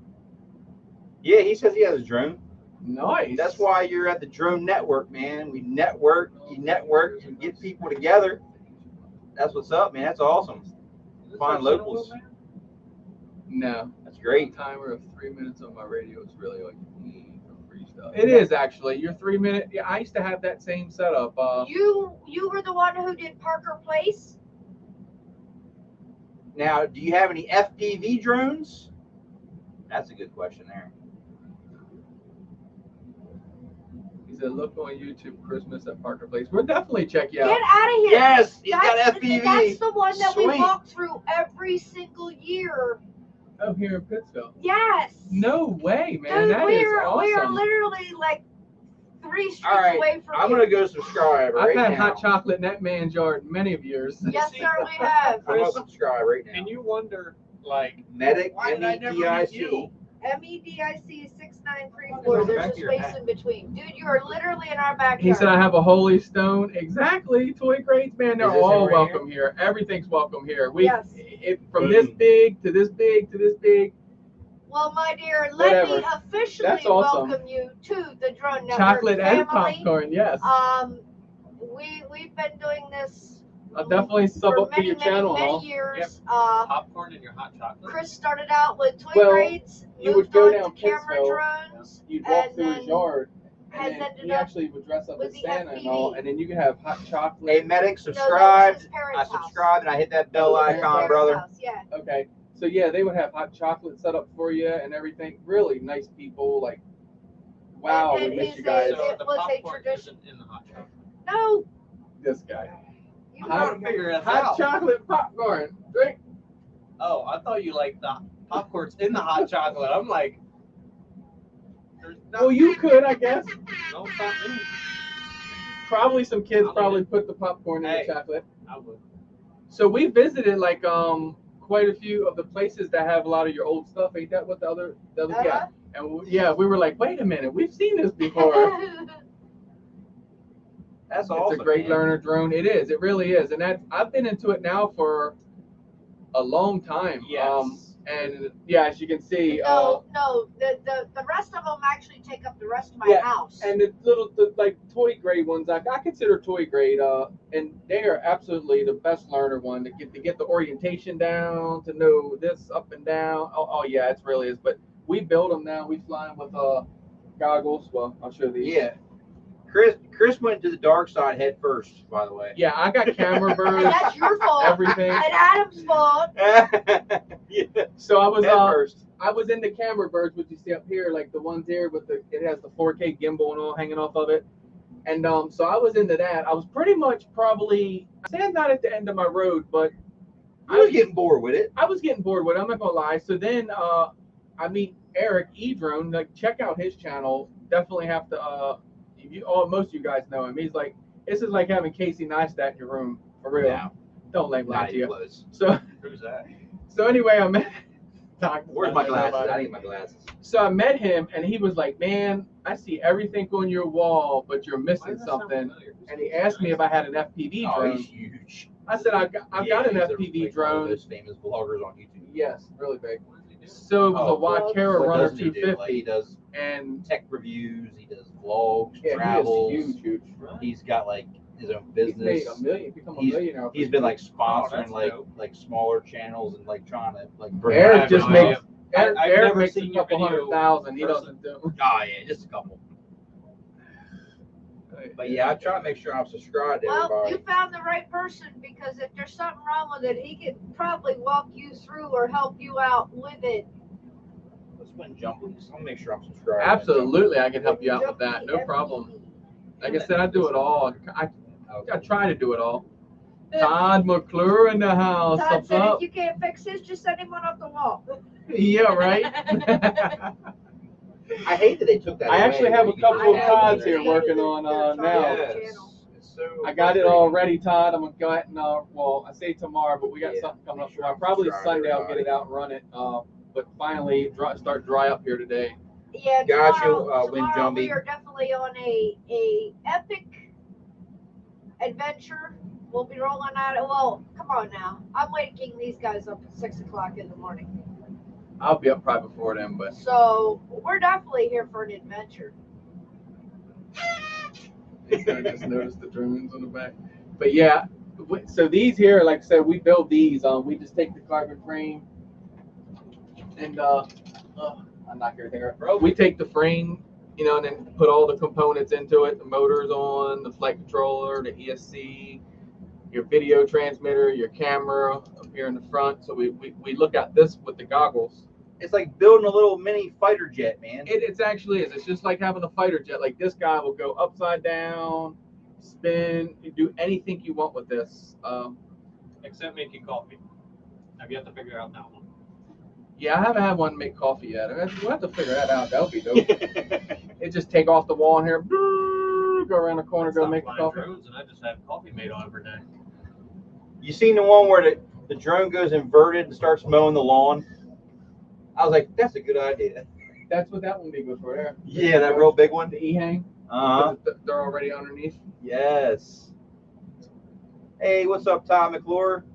Yeah, he says he has a drone. Nice. That's why you're at the drone network, man. We network, you get people together. That's what's up, man. That's awesome. Is this Find our locals. Centerville, man? No. That's great. Timer of 3 minutes on my radio is really like free stuff. It is actually. Your 3 minute. Yeah, I used to have that same setup. you were the one who did Parker Place? Now, do you have any FPV drones? That's a good question there. He said, look on YouTube, Christmas at Parker Place. We'll definitely check you Get out. out of here. Yes, he's got That's FPV. the one that we Sweet. walk through every single year. Oh, here in Pittsville. Yes. No way, man. Dude, That is we are awesome. literally like 3 streets All right, away from I'm you. gonna go subscribe I've right had now. hot chocolate in that man's yard many of years. Yes, sir, we have. I'm gonna subscribe right now. And you wonder, like, Medic, why did I never meet MEDIC. you? MEDIC 6934. It's on the There's back a of your space hat. in between. Dude, you are literally in our backyard. He said, I have a holy stone. Exactly. Toy grades, man. They're Is this all it right welcome here. Everything's welcome here. We, Yes. from this big to this big to this big. Well, my dear, let me Whatever. officially That's awesome. welcome you to the Drone Network Chocolate and family. popcorn, yes. We've been doing this I'll definitely sub for up to many, your channel and many all. years. Yep. Popcorn in your hot chocolate. Chris started out with toy Well, grades, you moved would go on down to camera Pittsville, drones, You'd walk and through his then yard, has and then ended he up actually would dress up with as the Santa and all, FPV. and then you could have hot chocolate. Hey, Medic, No, that was subscribed. his parents' I house. subscribed and I hit that bell That was his icon, Parents' brother. house, yeah. Okay, so yeah, they would have hot chocolate set up for you and everything. Really nice people. Like, wow, And we miss he's you guys. a- It the was a popcorn tradition. isn't in the hot chocolate. No, This guy. you I'm trying know. to figure it Hot out. chocolate popcorn. Drink. Oh, I thought you liked the popcorn's in the hot chocolate. I'm like, there's Well, you could, I guess. No, it's not me. Probably some kids I'll probably eat put the popcorn in Hey. the chocolate. I would. So we visited like quite a few of the places that have a lot of your old stuff. Ain't that what the other Uh-huh. yeah? And we were like, wait a minute, we've seen this before. That's awesome. It's a great man. learner drone. It is. It really is. And that I've been into it now for a long time. Yes. And yeah, as you can see, no, the rest of them actually take up the rest of my Yeah, house. and the like toy grade ones, I consider toy grade, and they are absolutely the best learner one to get the orientation down, to know this up and down. Oh yeah, it really is. But we build them now. We fly them with goggles. Well, I'll show these. Yeah. Chris went to the dark side head first, by the way. yeah, I got camera and birds, that's your fault. everything. And Adam's fault. Yeah. So I was Head first. I was in the camera birds, which you see up here, like the ones here with it has the 4K gimbal and all hanging off of it. And so I was into that. I was pretty much probably, I say I'm not at the end of my road, but I was getting bored with it. I was getting bored with it. I'm not gonna lie. So then I meet Eric EDRONE. Like, check out his channel. Definitely have to. Most of you guys know him. He's like, this is like having Casey Neistat in your room for real. No. Don't let him lie Not to even you. close. So Who's that? anyway, I met Where's my glasses? I need my glasses. So I met him, and he was like, "Man, I see everything on your wall, but you're Why missing does that sound something." familiar? And he asked me if I had an FPV Oh, drone. he's huge. I said, I've got an he's FPV like one of drone. those famous vloggers on YouTube. Yes, really big. What does he do? So it was Oh, a Waterra What Runner doesn't he do? Like, he 250, does and tech reviews. He does vlogs, yeah, travels. he is huge. Right. He's got like his own He's business. made become a He's- millionaire. He's been like sponsoring that's like dope. smaller channels and like trying to like bring. Eric have just no makes idea. I've Eric never makes seen a your couple video 100,000. He person. doesn't do. Oh yeah, just a couple. But yeah, I try to make sure I'm subscribed to Well, everybody. you found the right person, because if there's something wrong with it, he could probably walk you through or help you out with it. Let's win jumblies. I'll make sure I'm subscribed. Absolutely, I can help you out with that. No problem. Like I said, I do it all. I try to do it all. Todd McClure in the house. Todd What's said up? if you can't fix this, just send him one off the wall. Yeah, right. I hate that they took that. I away, actually where have a you could couple just of have Todds it. here working on now. Yes. It's so I got it frustrating. all ready, Todd. I'm gonna well, I say tomorrow, but we got Yeah, something coming up make sure tomorrow. I'm Probably subscribed, Sunday I'll get it out and run it. But finally start dry up here today. Yeah, Got you, tomorrow, Win tomorrow we Jumbie. are definitely on a epic adventure. We'll be rolling out. Well, come on now. I'm waking these guys up at 6 o'clock in the morning. I'll be up probably before then, but So we're definitely here for an adventure. I just noticed the drones on the back. But yeah, so these here, like I said, we build these. We just take the carbon frame and I'm not here thinking. We take the frame, and then put all the components into it. The motors on, the flight controller, the ESC, your video transmitter, your camera up here in the front. So we look at this with the goggles. It's like building a little mini fighter jet, man. It's actually is. It's just like having a fighter jet. Like this guy will go upside down, spin, you do anything you want with this. Except making coffee. I've yet to figure out that one. Yeah, I haven't had one make coffee yet. We'll have to figure that out. That'll be dope. It just take off the wall in here, go around the corner, go Stop make the flying coffee. drones, and I just have coffee made on every day. You seen the one where the drone goes inverted and starts mowing the lawn? I was like, that's a good idea. That's what that one be good for there. Yeah, that real big one. The E-hang. Uh-huh. They're already underneath. Yes. Hey, what's up, Todd McClure?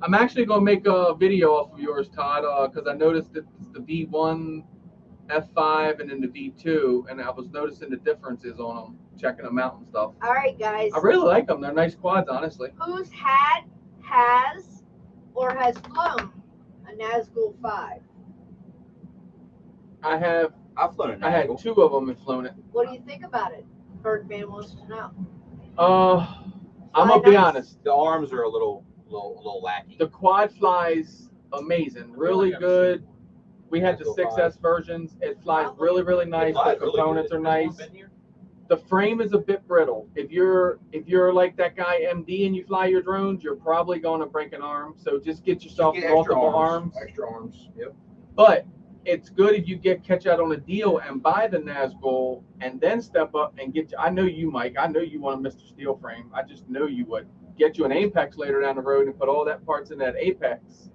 I'm actually gonna make a video off of yours, Todd, because I noticed that it's the V1, F5, and then the V2, and I was noticing the differences on them, checking them out and stuff. All right, guys. I really like them. They're nice quads, honestly. Who's had, has, or has flown a Nazgul 5? I've flown a I had Nazgul. 2 of them and flown it. What do you think about it? Birdman wants to know. I'm gonna be honest. The arms are a little lacking. The quad flies amazing, really good. We had the 6S versions. It flies really, really nice. flies The really components good. are nice. Been here? The frame is a bit brittle. If you're like that guy MD and you fly your drones, you're probably going to break an arm. So just get yourself Get extra multiple arms. Extra arms. Yep. But it's good if you catch out on a deal and buy the Nazgul and then step up and get. I know you, Mike. I know you want a Mr. Steel frame. I just know you would get you an Apex later down the road and put all that parts in that Apex,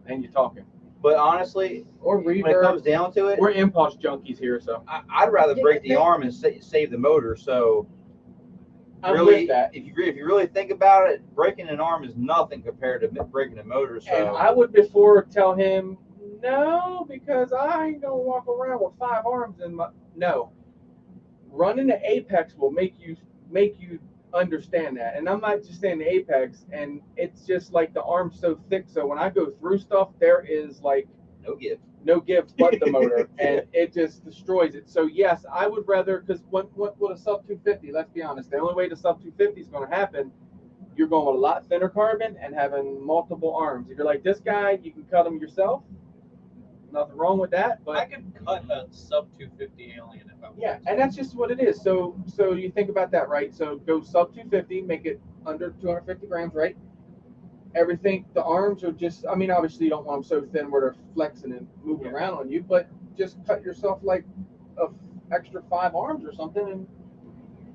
and you're talking. But honestly, Or when it reverb. comes down to it, We're impulse junkies here, so I'd rather break the arm and save the motor. So I'm really, with that. if you really think about it, breaking an arm is nothing compared to breaking a motor. So And I would before tell him no, because I ain't gonna walk around with 5 arms in my no. Running the Apex will make you understand that. And I'm not just saying the Apex, and it's just like the arm's so thick, so when I go through stuff, there is like no give. no give but the motor, and it just destroys it. So yes, I would rather, because what with a sub 250, let's be honest, the only way the sub 250 is going to happen, you're going with a lot thinner carbon and having multiple arms. If you're like this guy, you can cut them yourself. Nothing wrong with that, but I could cut a sub 250 alien if I wanted. yeah, and that's just what it is. So you think about that, right? So go sub 250, make it under 250 grams, right? Everything, the arms are just, I mean, obviously you don't want them so thin where they're flexing and moving around on you, but just cut yourself like a extra 5 arms or something, and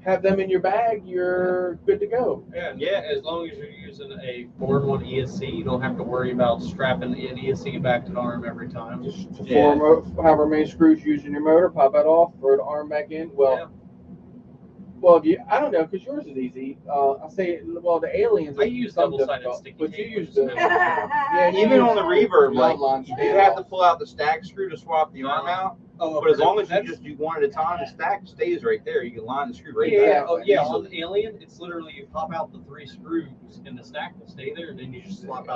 have them in your bag, you're good to go. Yeah, as long as you're using a 4-in-1 ESC, you don't have to worry about strapping the ESC back to the arm every time. Just Yeah. however many screws using your motor, pop that off, throw the arm back in. Well, if you, I don't know, because yours is easy. I say, well, the aliens. I use some double-sided difficult, sticky but you tape, use which the is yeah, you Even use on the reverb, like nylon you stand have to off. pull out the stack screw to swap the arm out. Oh, But as long as you that's- just do one at a time, the stack stays right there. You can line the screw right Yeah, back. oh yeah, easily. on the Alien, it's literally you pop out the 3 screws and the stack will stay there, and then you just swap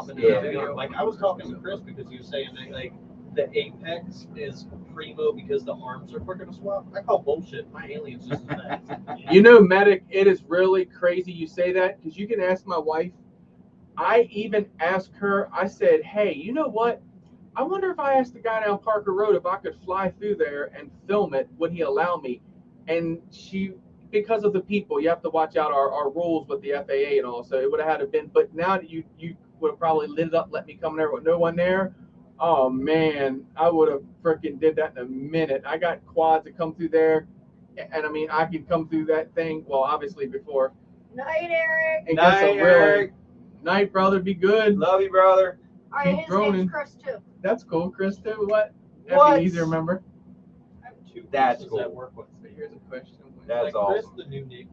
into Yeah. the arm. Like I was talking to Chris because he was saying that like the Apex is primo because the arms are quicker to swap. I call bullshit. My Alien's just as fast. You know, Medic, it is really crazy you say that because you can ask my wife. I even asked her, I said, hey, you know what? I wonder if I asked the guy down Parker Road if I could fly through there and film it, would he allow me? And she, because of the people, you have to watch out our rules with the FAA and all, so it would have had to been, but now that you would have probably lit it up, let me come there with no one there. Oh man, I would have freaking did that in a minute. I got quads to come through there, and I mean, I can come through that thing, well, obviously before. Night, Eric. And Night, get some really, Eric. night, brother, be good. Love you, brother. All right, Keep his droning. name's Chris too. That's cool, Chris, too. What? That'd What? be easy to remember. I have 2 That's Chris's cool. at work with. So here's a question. That's like Chris, awesome. the new Nick.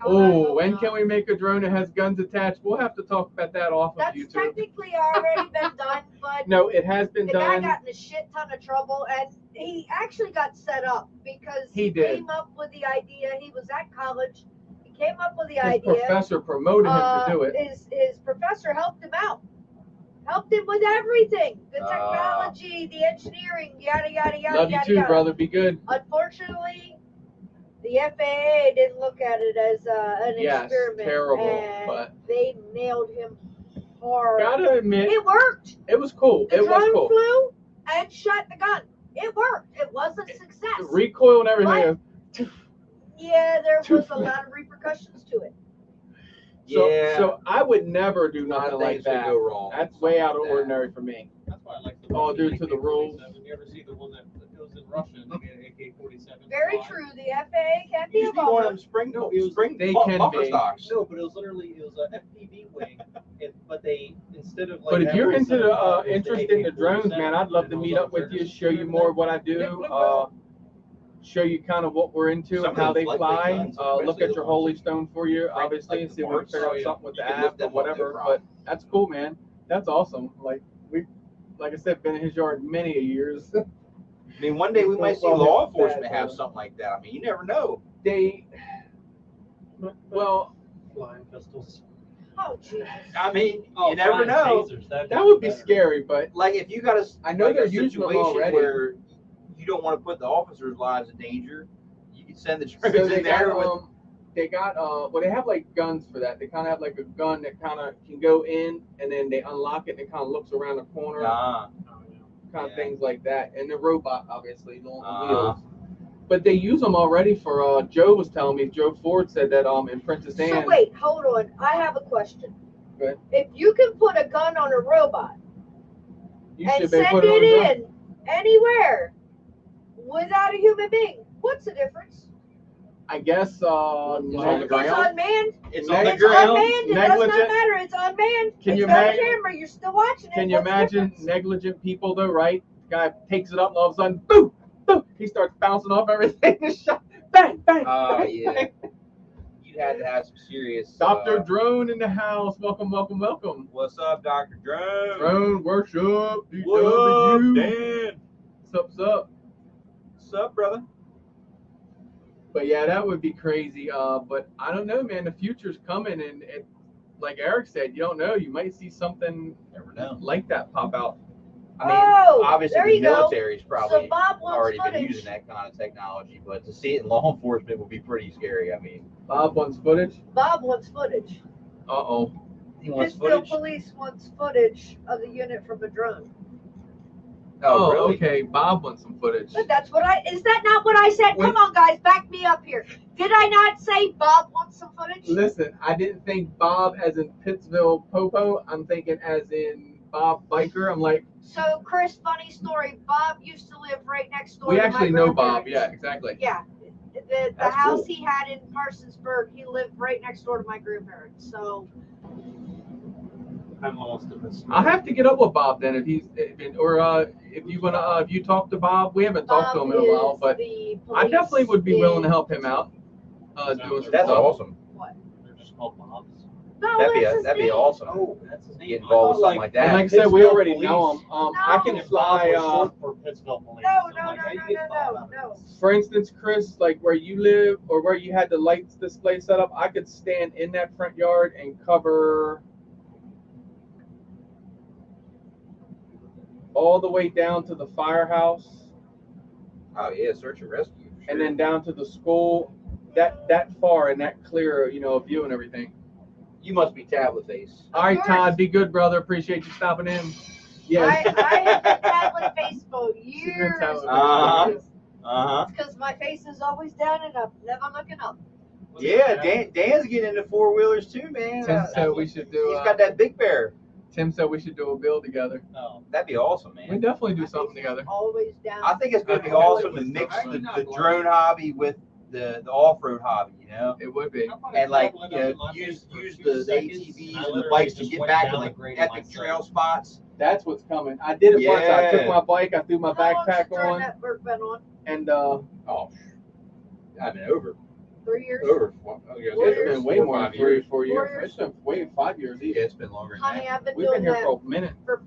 Oh, when can we make a drone that has guns attached? We'll have to talk about that off of That's YouTube. technically already been done, but No, it has been the guy done. got in a shit ton of trouble, and he actually got set up because He did. came up with the idea. He was at college. He came up with the His idea. professor promoted him to do it. His professor helped him out. Helped him with everything. The technology, the engineering, yada, yada, yada, Love you yada, too, yada. brother. Be good. Unfortunately, the FAA didn't look at it as an Yes, experiment. terrible, And but- they nailed him hard. Gotta admit, It worked. it was cool. The It was drone cool. flew and shot the gun. It worked. It was a success. The recoil and everything. Yeah, there Too was a lot of repercussions to it. So, Yeah. so I would never do A lot nothing of like things could that. go wrong. That's way out of Something like that. ordinary for me. That's why I like the Oh, due Russian to the rules. AK-47. You ever see the one that goes in Russian? They get an AK-47. Very fly? true. The FAA can be You a just need one of bummer. them spring, No, it was- spring they bu- can bumper be. stocks. No, but it was literally a FPV wing, but they instead of like. But if you're having into the 75, it was interested in the drones, AK-47, man, I'd love and to it meet was up with on you, Turkish show you and more of what I everything. do, Yeah, well, show you kind of what we're into Some and of how those they light fly. guns, Look especially at the your ones Holy that Stone for you, break, obviously, like, and the see if we can parts. figure Oh, out yeah. something with the You can lift app or them up, no whatever. problem. But that's cool, man. That's awesome. Like I said, been in his yard many a years. I mean, one day we might see Well, law that, enforcement have something like that. I mean, you never know. Well, Flying pistols. Oh, Jesus. I mean, Oh, you never flying know. tasers, that would be better. scary, but Like if you got a, I know like they're a using them situation already. where you don't want to put the officers' lives in danger, you can send the so drones they in there. got well, they have like guns for that. They kind of have like a gun that kind of can go in and then they unlock it and it kind of looks around the corner, Nah. kind of yeah. things like that. And the robot, obviously, on Uh-huh. wheels. But they use them already for. Joe was telling me. Joe Ford said that in Princess Anne. So wait, hold on. I have a question. Go ahead. If you can put a gun on a robot You and should be send put it on it gun. in anywhere without a human being, what's the difference? I guess It's on the It's ground. unmanned. It's Neg- on the It's ground. unmanned. It does not negligent. matter. It's unmanned. Can It's you got a imagine- camera. You're still watching it. Can you What's the imagine difference? negligent people though? Right? The guy takes it up and all of a sudden, boom, boom, he starts bouncing off everything and shot, bang, bang, Oh bang, yeah. bang. You had to have some serious. Dr. Drone in the house. Welcome, welcome, welcome. What's up, Dr. Drone? Drone worship. What up, DW. Dan? What's up? What's up, brother? But yeah, that would be crazy. But I don't know, man. The future's coming, and like Eric said, you don't know. You might see something Never know. like that pop out. I mean, Oh, obviously there the you go. military's probably So Bob wants already been footage. using that kind of technology, but to see it in law enforcement would be pretty scary. I mean, Bob wants footage. Bob wants footage. Uh-oh. he wants Pittsfield footage. Police wants footage of the unit from a drone. Oh, really? Okay. Bob wants some footage. But that's what is that not what I said? When- Come on, guys, back me up here. Did I not say Bob wants some footage? Listen, I didn't think Bob as in Pittsville Popo. I'm thinking as in Bob Biker. I'm like, So, Chris, funny story. Bob used to live right next door we to actually my know Bob. grandparents. Yeah, exactly. Yeah. the That's house cool. he had in Parsonsburg, he lived right next door to my grandparents. So I'm lost in this. I'll have to get up with Bob then if if you talk to Bob. We haven't talked to him in a while, is but the I definitely would be police willing to in- help him out. Doing some That's stuff. awesome. What? They're just called Bob's. No, That'd be that's his that'd be name. awesome. Oh, that's his name. Get involved with something like And that. like I said, we Pittsville already police. know him. I can fly. for Pittsville police. No, I'm no, like, no, how you no, get Bob no, out of no. this? For instance, Chris, like where you live or where you had the lights display set up, I could stand in that front yard and cover all the way down to the firehouse Oh yeah, search and rescue. for and sure. then down to the school. That far and that clear, view and everything. You must be tablet face. All right, course. Todd, be good, brother. Appreciate you stopping in. I have been tablet face for years. tablet Uh-huh. Uh huh. Because my face is always down and up, never looking up. Yeah, Dan's getting into 4-wheelers too, man. Tim said we should do. He's got that big bear. Tim said we should do a build together. No. That'd be awesome, We man. definitely do My something face is together. Always down. I think it's going to be I feel awesome like to it's mix actually the not drone hobby with the off-road hobby, It would be. and like use the ATVs and the bikes to get back to like epic trail spots. That's what's coming. I did it once. I took Yeah. my bike, I threw my How long's backpack your drone on, network been on? and Oh, I've been over 3 years? it's been way more than 3 or 4 years. 4 years? It's been way 5 years Yeah, either. it's been longer than Honey, that. I've been We've been doing here that for a minute. for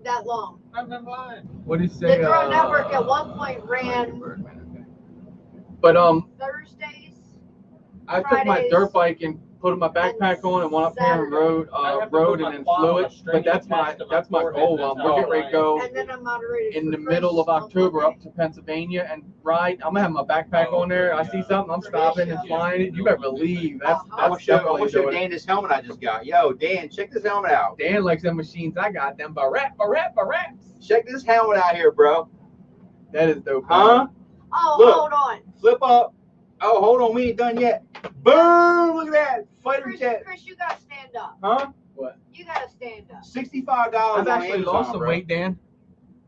that long. I'm not lying. What do you The say? drone network at one point ran But Thursdays. I took my Fridays dirt bike and put my backpack on and went up there and rode, I have to rode put and my then quad flew on a it. string But that's attached to my forehead, goal. that's We're how getting ready to I go And then I'm moderated in for the Chris middle of on October Monday. up to Pennsylvania and ride. I'm gonna have my backpack Oh, on there. I see yeah. something, I'm stopping and flying it. You better believe that's Uh-huh. I'm gonna show definitely doing it. Dan this helmet I just got. Yo, Dan, check this helmet out. Dan likes them machines. I got them. Barats. Check this helmet out here, bro. That is dope. Huh? Oh, Look. hold on. Flip up. Oh, hold on, we ain't done yet. Boom! Look at that fighter jet. Chris, you gotta stand up. Huh? You gotta stand up. $65 I've on actually Amazon, lost some bro. weight, Dan.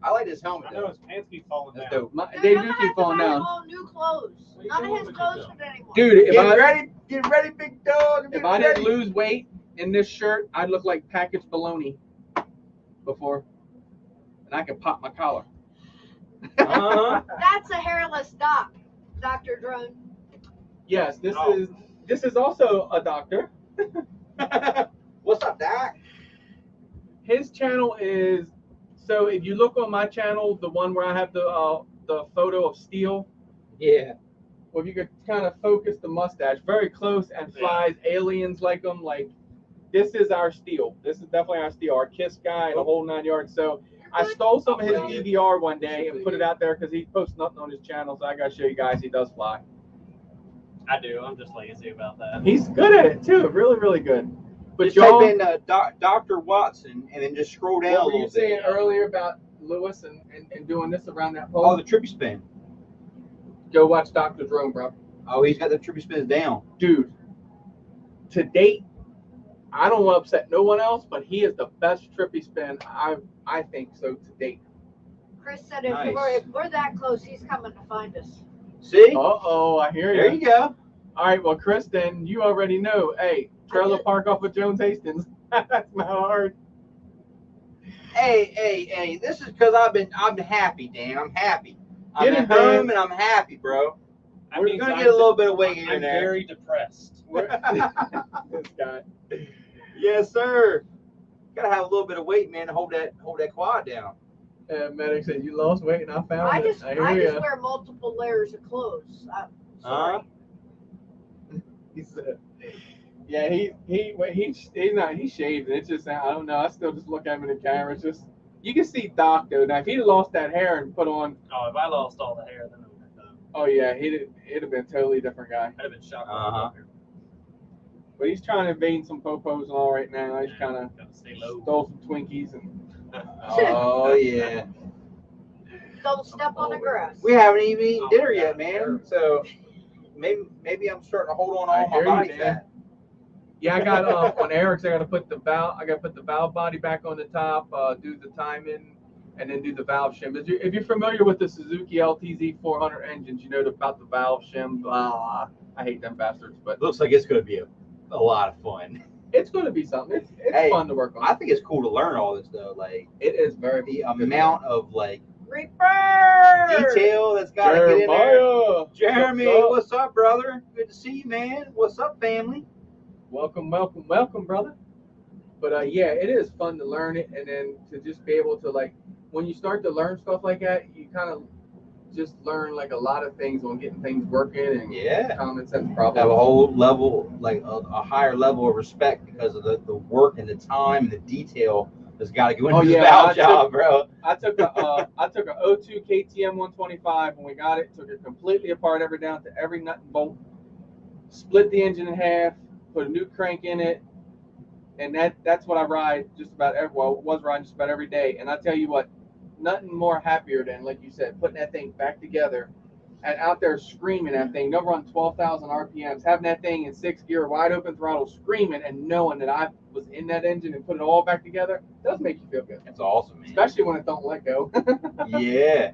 I like this helmet I know though. his pants keep falling That's down. dope. Dude, They I'm do gonna keep have to falling buy down. all new clothes. What are you None doing of his with clothes yourself? fit anymore. Dude, if Get ready, big dog. if I didn't lose weight in this shirt, I'd look like packaged bologna before. And I could pop my collar. Uh-huh. That's a hairless doc, Dr. Drone. Yes, Oh. this is also a doctor. What's up, Doc? His channel is, so if you look on my channel, the one where I have the photo of Steel, Yeah. well, if you could kind of focus the mustache very close and flies aliens like him, like this is our Steel. This is definitely our Steel, our KISS guy and the whole 9 yards. So I stole some of his DVR one day and put it out there because he posts nothing on his channel. So I got to show you guys he does fly. I do. I'm just lazy about that. He's good at it too, really, really good. But Just y'all, type in Dr. Watson and then just scroll down what a were you little saying bit. earlier about Lewis and doing this around that pole? Oh, the trippy spin. Go watch Dr. Drone, bro. Oh, he's got the trippy spins down. Dude, to date, I don't want to upset no one else, but he is the best trippy spin I think so to date. Chris said if, Nice. if we're that close, he's coming to find us. See? Uh-oh, I hear There you. you go. All right, well, Kristen, you already know. Hey, trailer park off of Jones Hastings. That's not hard. Hey, this is because I'm happy, Dan. I'm happy. I'm Get at it, man. home and I'm happy, bro. I We're mean, gonna get a little bit of weight here I'm and there. very depressed. This guy. Yes, sir. Gotta have a little bit of weight, man, to hold that quad down. Medic said you lost weight and I found I it. just I hear ya. wear multiple layers of clothes. Sorry. He said, yeah, he's shaved. It's just, I don't know. I still just look at him in the camera. It's just, you can see Doc though. Now, if he'd lost that hair and put on, Oh, if I lost all the hair, then it would have been done. oh yeah, it'd have been a totally different guy. I'd have been shocked. Uh-huh. But he's trying to evade some popos and all right now. He's kind of Gotta stay low. stole some Twinkies and Oh yeah. Don't step on the grass. We haven't even eaten Oh, dinner yeah. yet, man. So maybe I'm starting to hold on I all my hear you, body man. fat. yeah, I got on Eric's. I got to put the valve body back on the top. Do the timing. and then do the valve shim. If you're familiar with the Suzuki LTZ 400 engines, you know about the valve shim. Blah. I hate them bastards, but Looks like it's going to be a lot of fun. it's going to be something. It's Hey, fun to work on. I think it's cool to learn all this though. Like It is very the amount of like Reaper! detail that's got to get in there. Jeremiah! Jeremy, What's up? what's up, brother? Good to see you, man. What's up, family? Welcome, welcome, welcome, brother. But yeah, it is fun to learn it, and then to just be able to, like, when you start to learn stuff like that, you kind of just learn like a lot of things on getting things working and Yeah. common sense Have problems. a whole level, like a higher level of respect because of the work and the time and the detail that's got to go into Oh, this yeah, valve job, bro. I took a O2 KTM 125 when we got it. Took it completely apart, down to every nut and bolt. Split the engine in half. Put a new crank in it, and that's what I ride just about was riding just about every day. And I tell you what, nothing more happier than, like you said, putting that thing back together and out there screaming that thing. No run 12,000 RPMs, having that thing in 6th gear, wide open throttle, screaming, and knowing that I was in that engine and put it all back together does make you feel good. That's awesome, man. Especially when it don't let go. Yeah.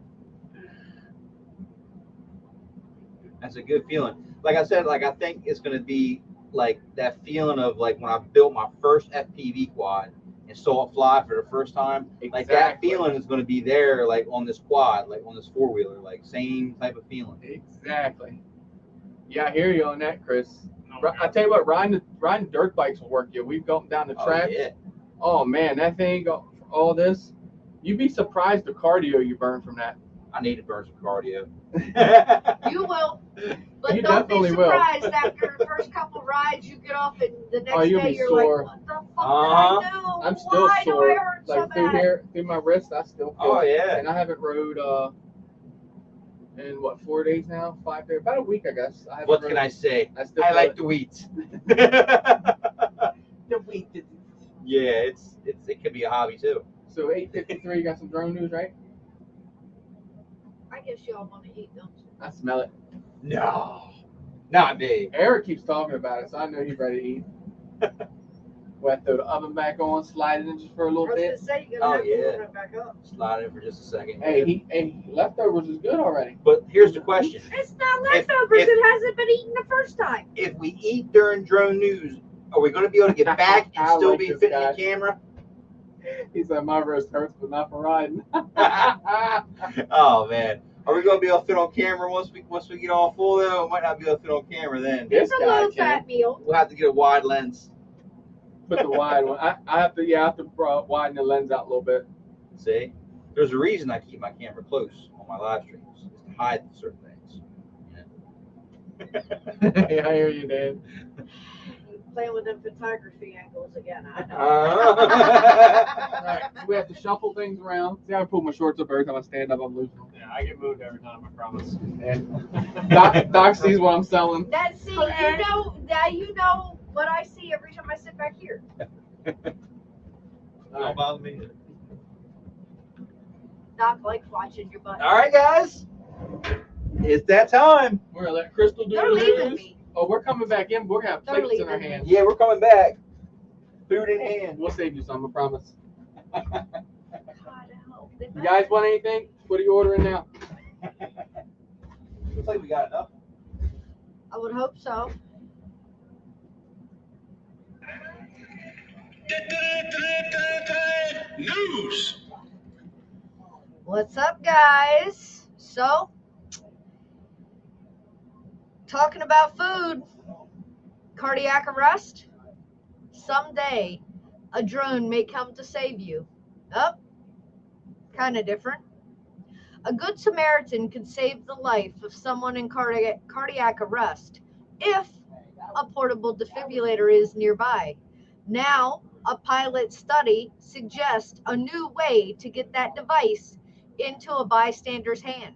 That's a good feeling. Like I said, like I think it's gonna be like that feeling of like when I built my first FPV quad and saw it fly for the first time. Like that Exactly. feeling is gonna be there, like on this quad, like on this 4-wheeler, like same type of feeling. Exactly. Yeah, I hear you on that, Chris. I tell you what, riding dirt bikes will work you. We've gone down the track. Oh, yeah. Oh man, that thing, all this. You'd be surprised the cardio you burn from that. I need to burn some cardio. You will. But You don't be definitely will. surprised after the first couple rides you get off and the next you'll day be you're sore. like, what the fuck did I do? I'm still Why sore. do I hurt so Like through bad? here, through my wrist, I still feel Oh, it. yeah. And I haven't rode in what, 4 days now? 5 days? About a week, I guess. I haven't What rode. can I say? I still I feel like it. the wheat. The wheat. Yeah, it could be a hobby too. So 8:53, you got some drone news, right? I guess y'all want to eat them. I smell it. No, not me. Eric keeps talking about it, so I know he's ready to eat. We'll have to throw the oven back on, slide it in just for a I little was going bit. to say, you're Oh, going to have to yeah. open it back up. Slide in for just a second. Hey, leftovers is good already. But here's the question: It's not leftovers. if- It hasn't been eaten the first time. if we eat during drone news, are we going to be able to get back and I still like be this fitting guy. the camera? He said my wrist hurts, but not for riding. Oh man, are we going to be able to fit on camera once we get all full? Though, it might not be able to fit on camera then. This It's a guy low can. fat meal. We'll have to get a wide lens. Put the wide one. I have to widen the lens out a little bit. See, there's a reason I keep my camera close on my live streams, is to hide certain things. Yeah, I hear you, Dan. Playing with them photography angles again. I know. All right, we have to shuffle things around. See, I pull my shorts up every time I stand up. I'm losing them. Yeah, I get moved every time, I promise. And Doc sees what I'm selling. That's see, you know what I see every time I sit back here. Don't bother me. Doc likes watching your butt. All right, guys, it's that time. We're gonna let Crystal do They're the leaving news. me. Oh, we're coming back in. We're gonna have They're plates in our leaving me. hands. Yeah, we're coming back. Food in hand. We'll save you some, I promise. God help. You guys want anything? What are you ordering now? Looks like we got enough. I would hope so. News. What's up, guys? So, talking about food, cardiac arrest. Someday, a drone may come to save you. Oh, kind of different. A good Samaritan could save the life of someone in cardiac arrest if a portable defibrillator is nearby. Now, a pilot study suggests a new way to get that device into a bystander's hand.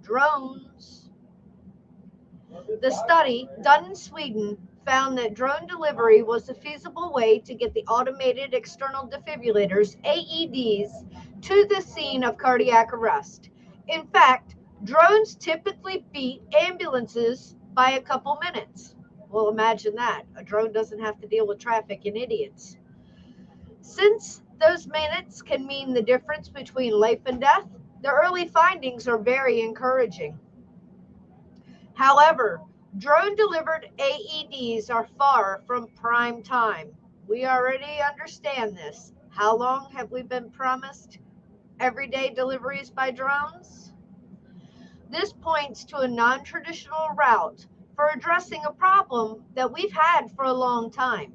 Drones. The study, done in Sweden, found that drone delivery was a feasible way to get the automated external defibrillators, AEDs, to the scene of cardiac arrest. In fact, drones typically beat ambulances by a couple minutes. Well, imagine that. A drone doesn't have to deal with traffic and idiots. Since those minutes can mean the difference between life and death, the early findings are very encouraging. However, drone-delivered AEDs are far from prime time. We already understand this. How long have we been promised everyday deliveries by drones? This points to a non-traditional route for addressing a problem that we've had for a long time,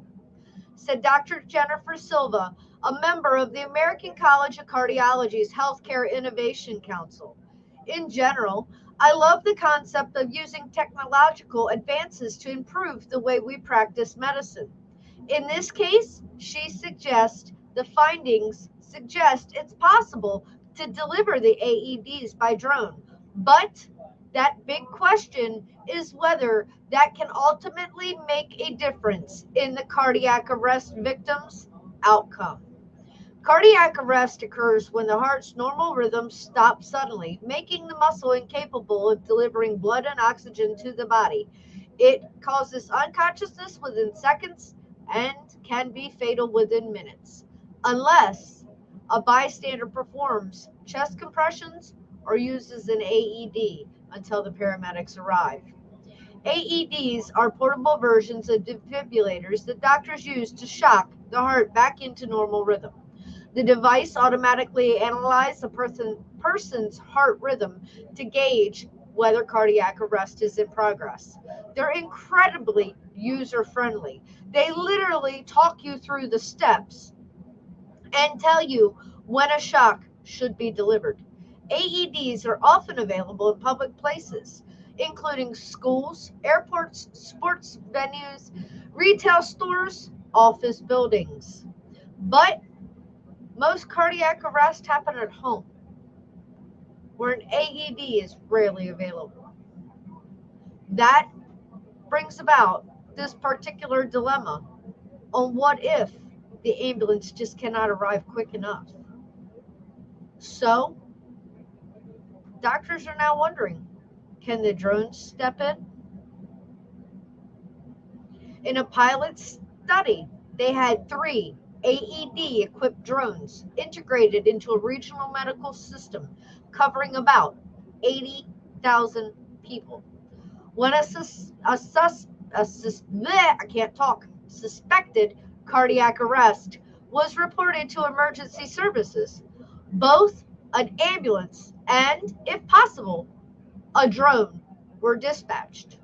said Dr. Jennifer Silva, a member of the American College of Cardiology's Healthcare Innovation Council. In general, I love the concept of using technological advances to improve the way we practice medicine. In this case, she suggests the findings suggest it's possible to deliver the AEDs by drone, but that big question is whether that can ultimately make a difference in the cardiac arrest victim's outcome. Cardiac arrest occurs when the heart's normal rhythm stops suddenly, making the muscle incapable of delivering blood and oxygen to the body. It causes unconsciousness within seconds and can be fatal within minutes, unless a bystander performs chest compressions or uses an AED until the paramedics arrive. AEDs are portable versions of defibrillators that doctors use to shock the heart back into normal rhythm. The device automatically analyzes the person's heart rhythm to gauge whether cardiac arrest is in progress. They're incredibly user-friendly. They literally talk you through the steps and tell you when a shock should be delivered. AEDs are often available in public places, including schools, airports, sports venues, retail stores, office buildings. But most cardiac arrests happen at home, where an AED is rarely available. That brings about this particular dilemma on what if the ambulance just cannot arrive quick enough. So, doctors are now wondering, can the drones step in? In a pilot study, they had 3 AED-equipped drones integrated into a regional medical system covering about 80,000 people. When a suspected cardiac arrest was reported to emergency services, both an ambulance and, if possible, a drone were dispatched.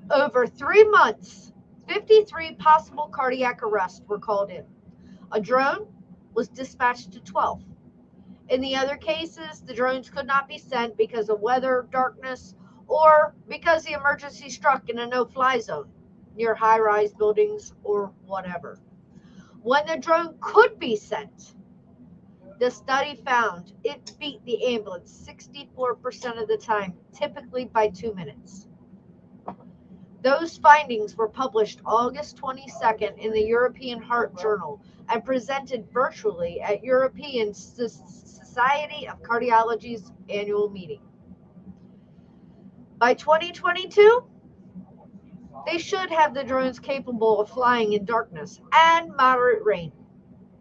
Over 3 months, 53 possible cardiac arrests were called in. A drone was dispatched to 12. In the other cases, the drones could not be sent because of weather, darkness, or because the emergency struck in a no-fly zone near high-rise buildings or whatever. When the drone could be sent, the study found it beat the ambulance 64% of the time, typically by 2 minutes. Those findings were published August 22nd in the European Heart Journal and presented virtually at European Society of Cardiology's annual meeting. By 2022, they should have the drones capable of flying in darkness and moderate rain.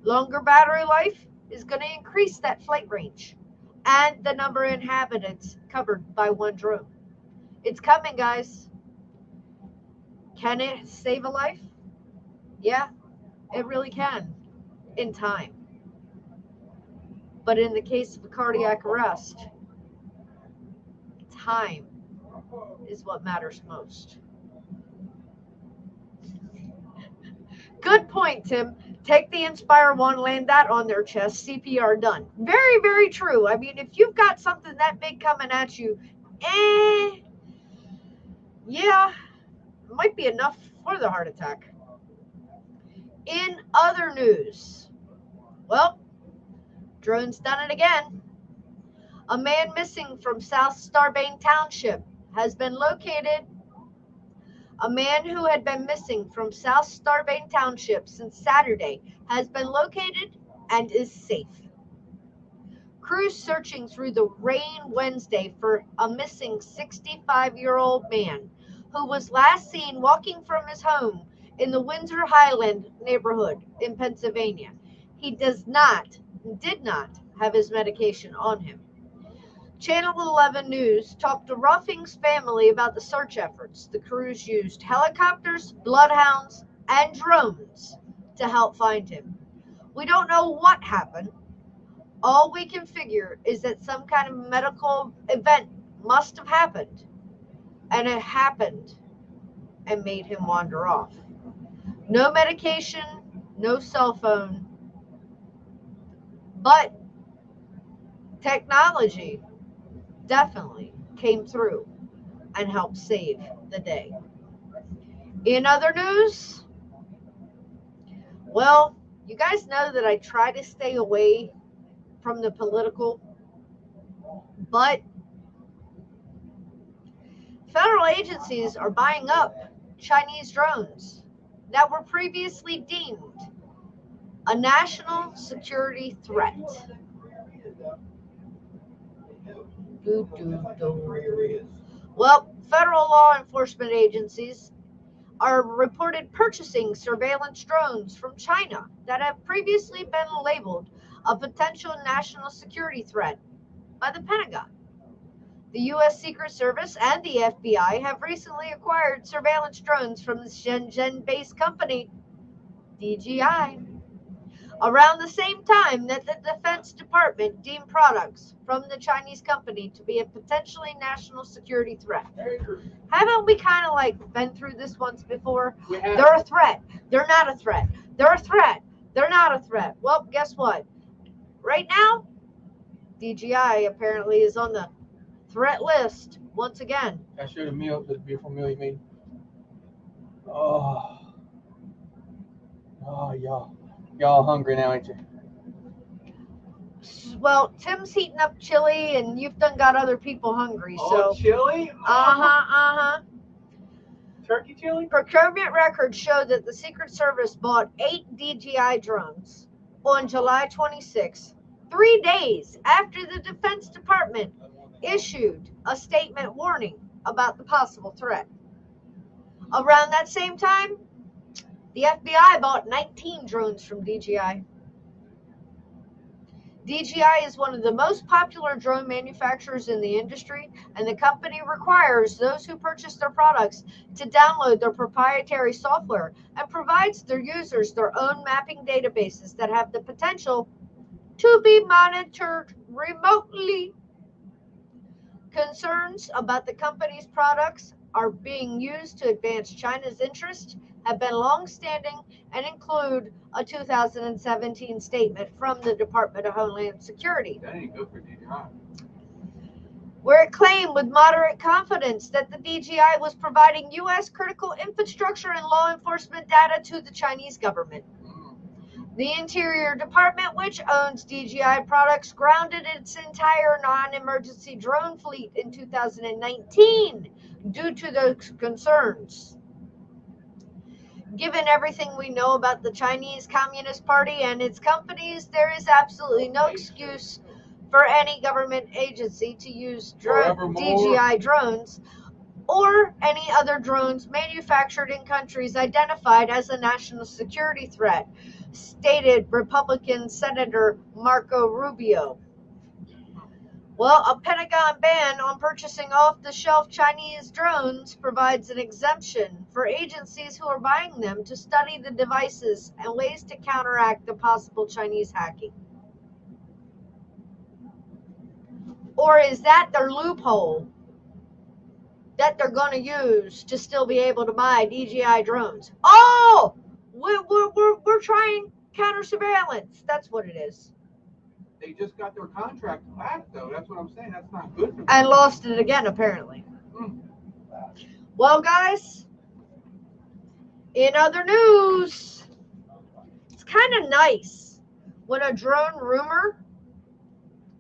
Longer battery life is going to increase that flight range and the number of inhabitants covered by one drone. It's coming, guys. Can it save a life? Yeah, it really can, in time. But in the case of a cardiac arrest, time is what matters most. Good point, Tim. Take the Inspire 1, land that on their chest, CPR done. Very, very true. I mean, if you've got something that big coming at you, yeah, it might be enough for the heart attack. In other news, well, drone's done it again. A man missing from South Starbane Township has been located. A man who had been missing from South Starbane Township since Saturday has been located and is safe. Crews searching through the rain Wednesday for a missing 65-year-old man who was last seen walking from his home in the Windsor Highland neighborhood in Pennsylvania. he did not have his medication on him. Channel 11 News talked to Ruffing's family about the search efforts. The crews used helicopters, bloodhounds, and drones to help find him. We don't know what happened. All we can figure is that some kind of medical event must have happened, and it happened and made him wander off. No medication, no cell phone, but technology definitely came through and helped save the day. In other news, well, you guys know that I try to stay away from the political, but federal agencies are buying up Chinese drones that were previously deemed a national security threat. Well, federal law enforcement agencies are reported purchasing surveillance drones from China that have previously been labeled a potential national security threat by the Pentagon. The U.S. Secret Service and the FBI have recently acquired surveillance drones from the Shenzhen-based company DJI, around the same time that the Defense Department deemed products from the Chinese company to be a potentially national security threat. Haven't we kind of like been through this once before? We have. They're a threat. They're not a threat. They're a threat. They're not a threat. Well, guess what? Right now, DJI apparently is on the threat list once again. I showed a meal, the beautiful meal you made. Oh, y'all hungry now, ain't you? Well, Tim's heating up chili, and you've done got other people hungry. Oh, So, chili? Turkey chili? Procurement records show that the Secret Service bought 8 DJI drones on July 26, 3 days after the Defense Department issued a statement warning about the possible threat. Around that same time, the FBI bought 19 drones from DJI. DJI is one of the most popular drone manufacturers in the industry, and the company requires those who purchase their products to download their proprietary software and provides their users their own mapping databases that have the potential to be monitored remotely. Concerns about the company's products are being used to advance China's interests have been long-standing and include a 2017 statement from the Department of Homeland Security, That ain't good for DJI. where it claimed with moderate confidence that the DJI was providing U.S. critical infrastructure and law enforcement data to the Chinese government. The Interior Department, which owns DJI products, grounded its entire non-emergency drone fleet in 2019 due to those concerns. Given everything we know about the Chinese Communist Party and its companies, there is absolutely no excuse for any government agency to use DJI drones or any other drones manufactured in countries identified as a national security threat, stated Republican Senator Marco Rubio. Well, a Pentagon ban on purchasing off-the-shelf Chinese drones provides an exemption for agencies who are buying them to study the devices and ways to counteract the possible Chinese hacking. Or is that their loophole that they're going to use to still be able to buy DJI drones? Oh, we're trying counter surveillance. That's what it is. They just got their contract back, though. That's what I'm saying. That's not good for them. And lost it again, apparently. Well, guys, in other news, it's kind of nice when a drone rumor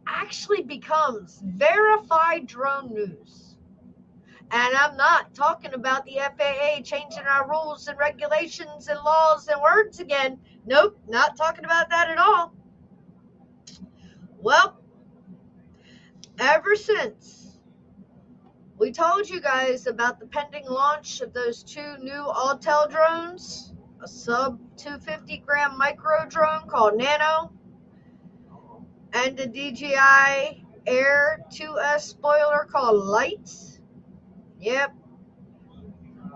actually becomes verified drone news. And I'm not talking about the FAA changing our rules and regulations and laws and words again. Nope, not talking about that at all. Well, ever since we told you guys about the pending launch of those 2 new Autel drones, a sub 250-gram micro drone called Nano, and the DJI Air 2S spoiler called Lights. Yep.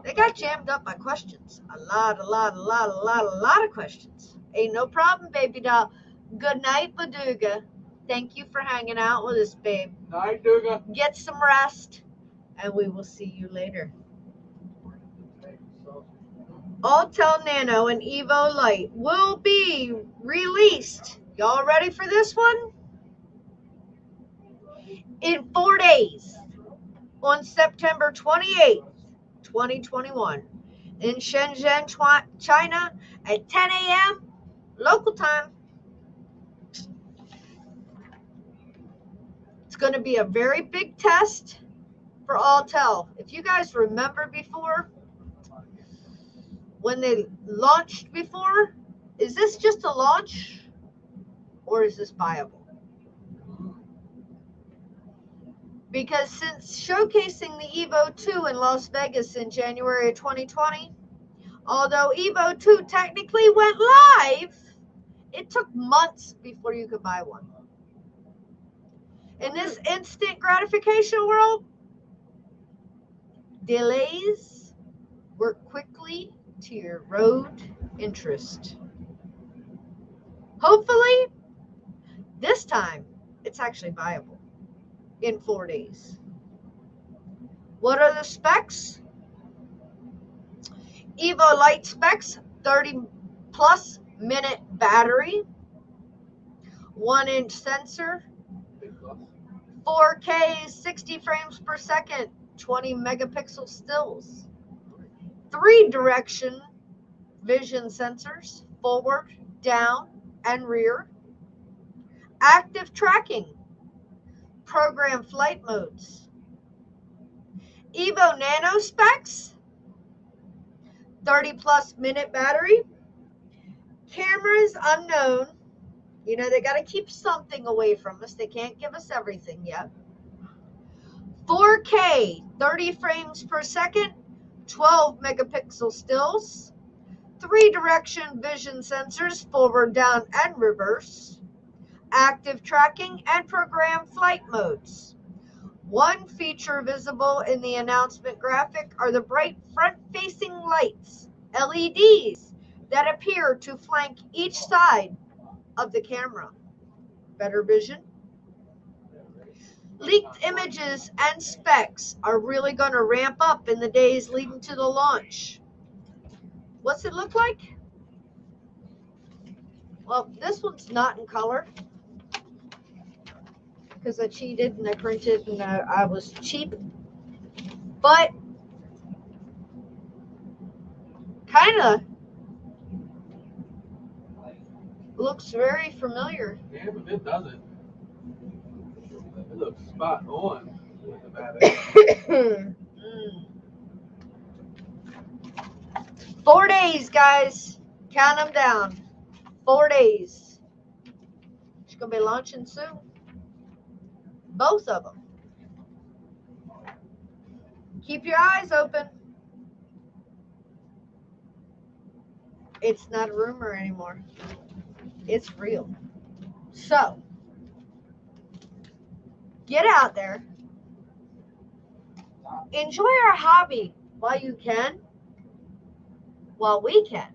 They got jammed up by questions. A lot of questions. Ain't no problem, baby doll. Good night, Baduga. Thank you for hanging out with us, babe. Night, Duga. Get some rest, and we will see you later. Autel Nano and Evo Light will be released. Y'all ready for this one? In 4 days, on September 28th, 2021, in Shenzhen, China, at 10 a.m. local time. It's going to be a very big test for Autel. If you guys remember before, when they launched before, is this just a launch or is this viable? Because since showcasing the Evo 2 in Las Vegas in January of 2020, although Evo 2 technically went live, it took months before you could buy one. In this instant gratification world, delays work quickly to erode interest. Hopefully, this time it's actually viable in 4 days. What are the specs? Evo Light specs: 30+ minute battery, 1-inch sensor, 4K 60 frames per second, 20 megapixel stills, 3-direction vision sensors, forward, down, and rear, active tracking, program flight modes. Evo Nano specs: 30+ minute battery, cameras unknown. You know, they got to keep something away from us. They can't give us everything yet. 4K 30 frames per second, 12 megapixel stills, 3-direction vision sensors, forward, down, and reverse, active tracking, and program flight modes. One feature visible in the announcement graphic are the bright front-facing lights, LEDs, that appear to flank each side of the camera. Better vision. Leaked images and specs are really going to ramp up in the days leading to the launch. What's it look like? Well, this one's not in color because I cheated and I printed and I was cheap. But kind of looks very familiar. Yeah, but it doesn't. It looks spot on with the battery. 4 days, guys. Count them down. 4 days. It's going to be launching soon. Both of them. Keep your eyes open. It's not a rumor anymore. It's real. So, get out there. Enjoy our hobby while you can. While we can.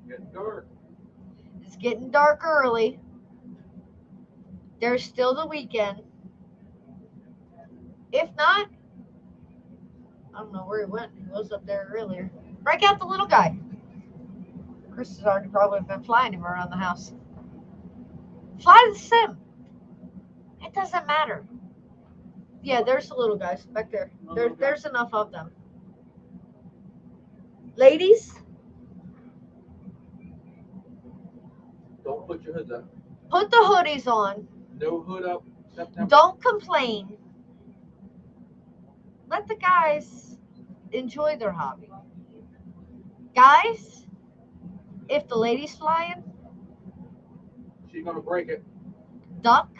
Getting dark. It's getting dark early. There's still the weekend. If not, I don't know where he went. He was up there earlier. Break out the little guy. Chris has already probably been flying him around the house. Fly the sim. It doesn't matter. Yeah, there's the little guys back there. There's enough of them. Ladies, Don't put your hoods up. put the hoodies on. No hood up. September. Don't complain. Let the guys enjoy their hobby. Guys, if the lady's flying, She's gonna break it. duck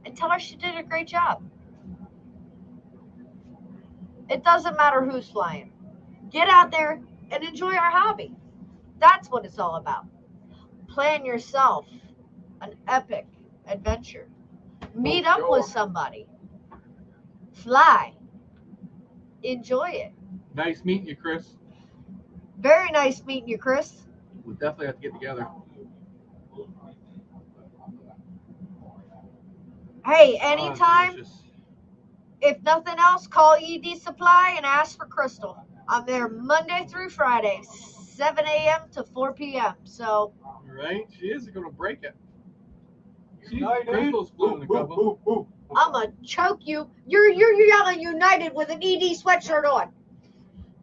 and tell her she did a great job. It doesn't matter who's flying. Get out there and enjoy our hobby. That's what it's all about. Plan yourself an epic adventure. Meet up with somebody. Fly. Enjoy it. Nice meeting you, Chris. Very nice meeting you, Chris. We'll definitely have to get together. Hey, Oh, anytime, delicious. if nothing else, call ED Supply and ask for Crystal. I'm there Monday through Friday, 7 a.m. to 4 p.m. So, Right? She is going to break it. She's United. Crystal's blown a couple. I'm going to choke you. You're yelling United with an ED sweatshirt on.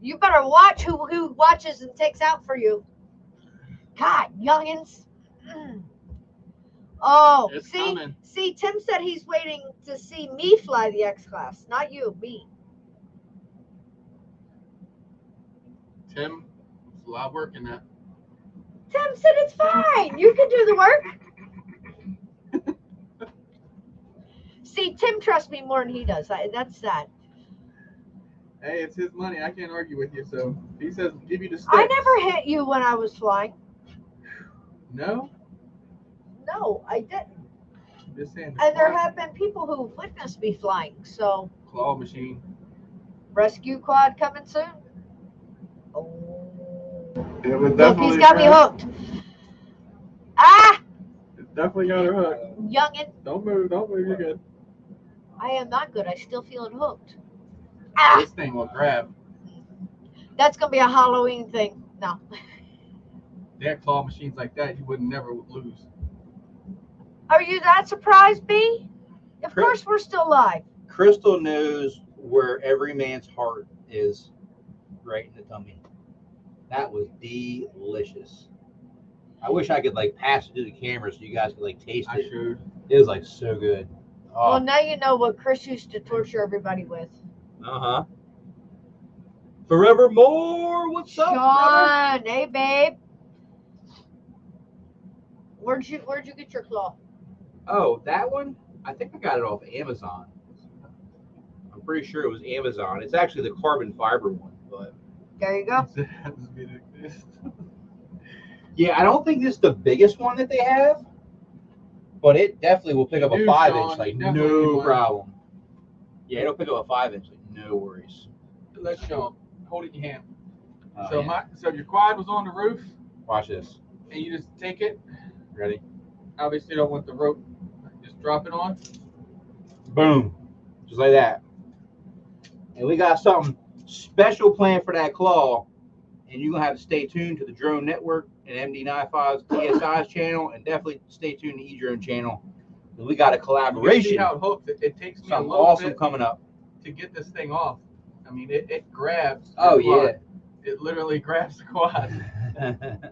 You better watch who watches and takes out for you. God, youngins. Oh, It's coming. see, Tim said he's waiting to see me fly the X-Class, not you, me. Tim, it's a lot of work in that. Tim said it's fine. You can do the work. See, Tim trusts me more than he does. That's sad. Hey, it's his money. I can't argue with you. So he says, give you the sticks. I never hit you when I was flying. No? No, I didn't. I'm just saying. And there have been people who've witnessed me flying. So, Claw machine. rescue quad coming soon. Oh. It was Look, he's got me hooked. Ah, It definitely got her hooked. youngin. Don't move. Don't move. You're good. I am not good. I still feel it hooked. Ah, This thing will grab. that's going to be a Halloween thing. No. They had claw machines like that. You would never lose. Are you that surprised, B? Of course we're still live. Crystal knows where every man's heart is, right in the tummy. That was delicious. I wish I could like pass it to the camera so you guys could like taste I it. should. It was like so good. Oh, Well, now you know what Chris used to torture everybody with. uh-huh. Forevermore. What's up, brother? Sean, hey babe. Where'd you get your claw? Oh, that one? I think I got it off Amazon. I'm pretty sure it was Amazon. It's actually the carbon fiber one, but There you go. It has to be like this. yeah, I don't think this is the biggest one that they have, but it definitely will pick up a Dude, 5-inch, Sean, like definitely no one. problem. Yeah, it'll pick up a 5-inch, like no worries. Let's show 'em. Hold it in your hand. Oh, So yeah. so your quad was on the roof, Watch this. and you just take it. Ready? Obviously, you don't want the rope. Just drop it on. Boom. Just like that. And we got something special planned for that claw, and you're going to have to stay tuned to the Drone Network and MD95's TSI's channel, and definitely stay tuned to EDRONE channel. We got a You can see collaboration. how it hooks. It takes me a Something little awesome bit coming up. to get this thing off. I mean, it grabs. Oh, the quad. yeah. It literally grabs the quad.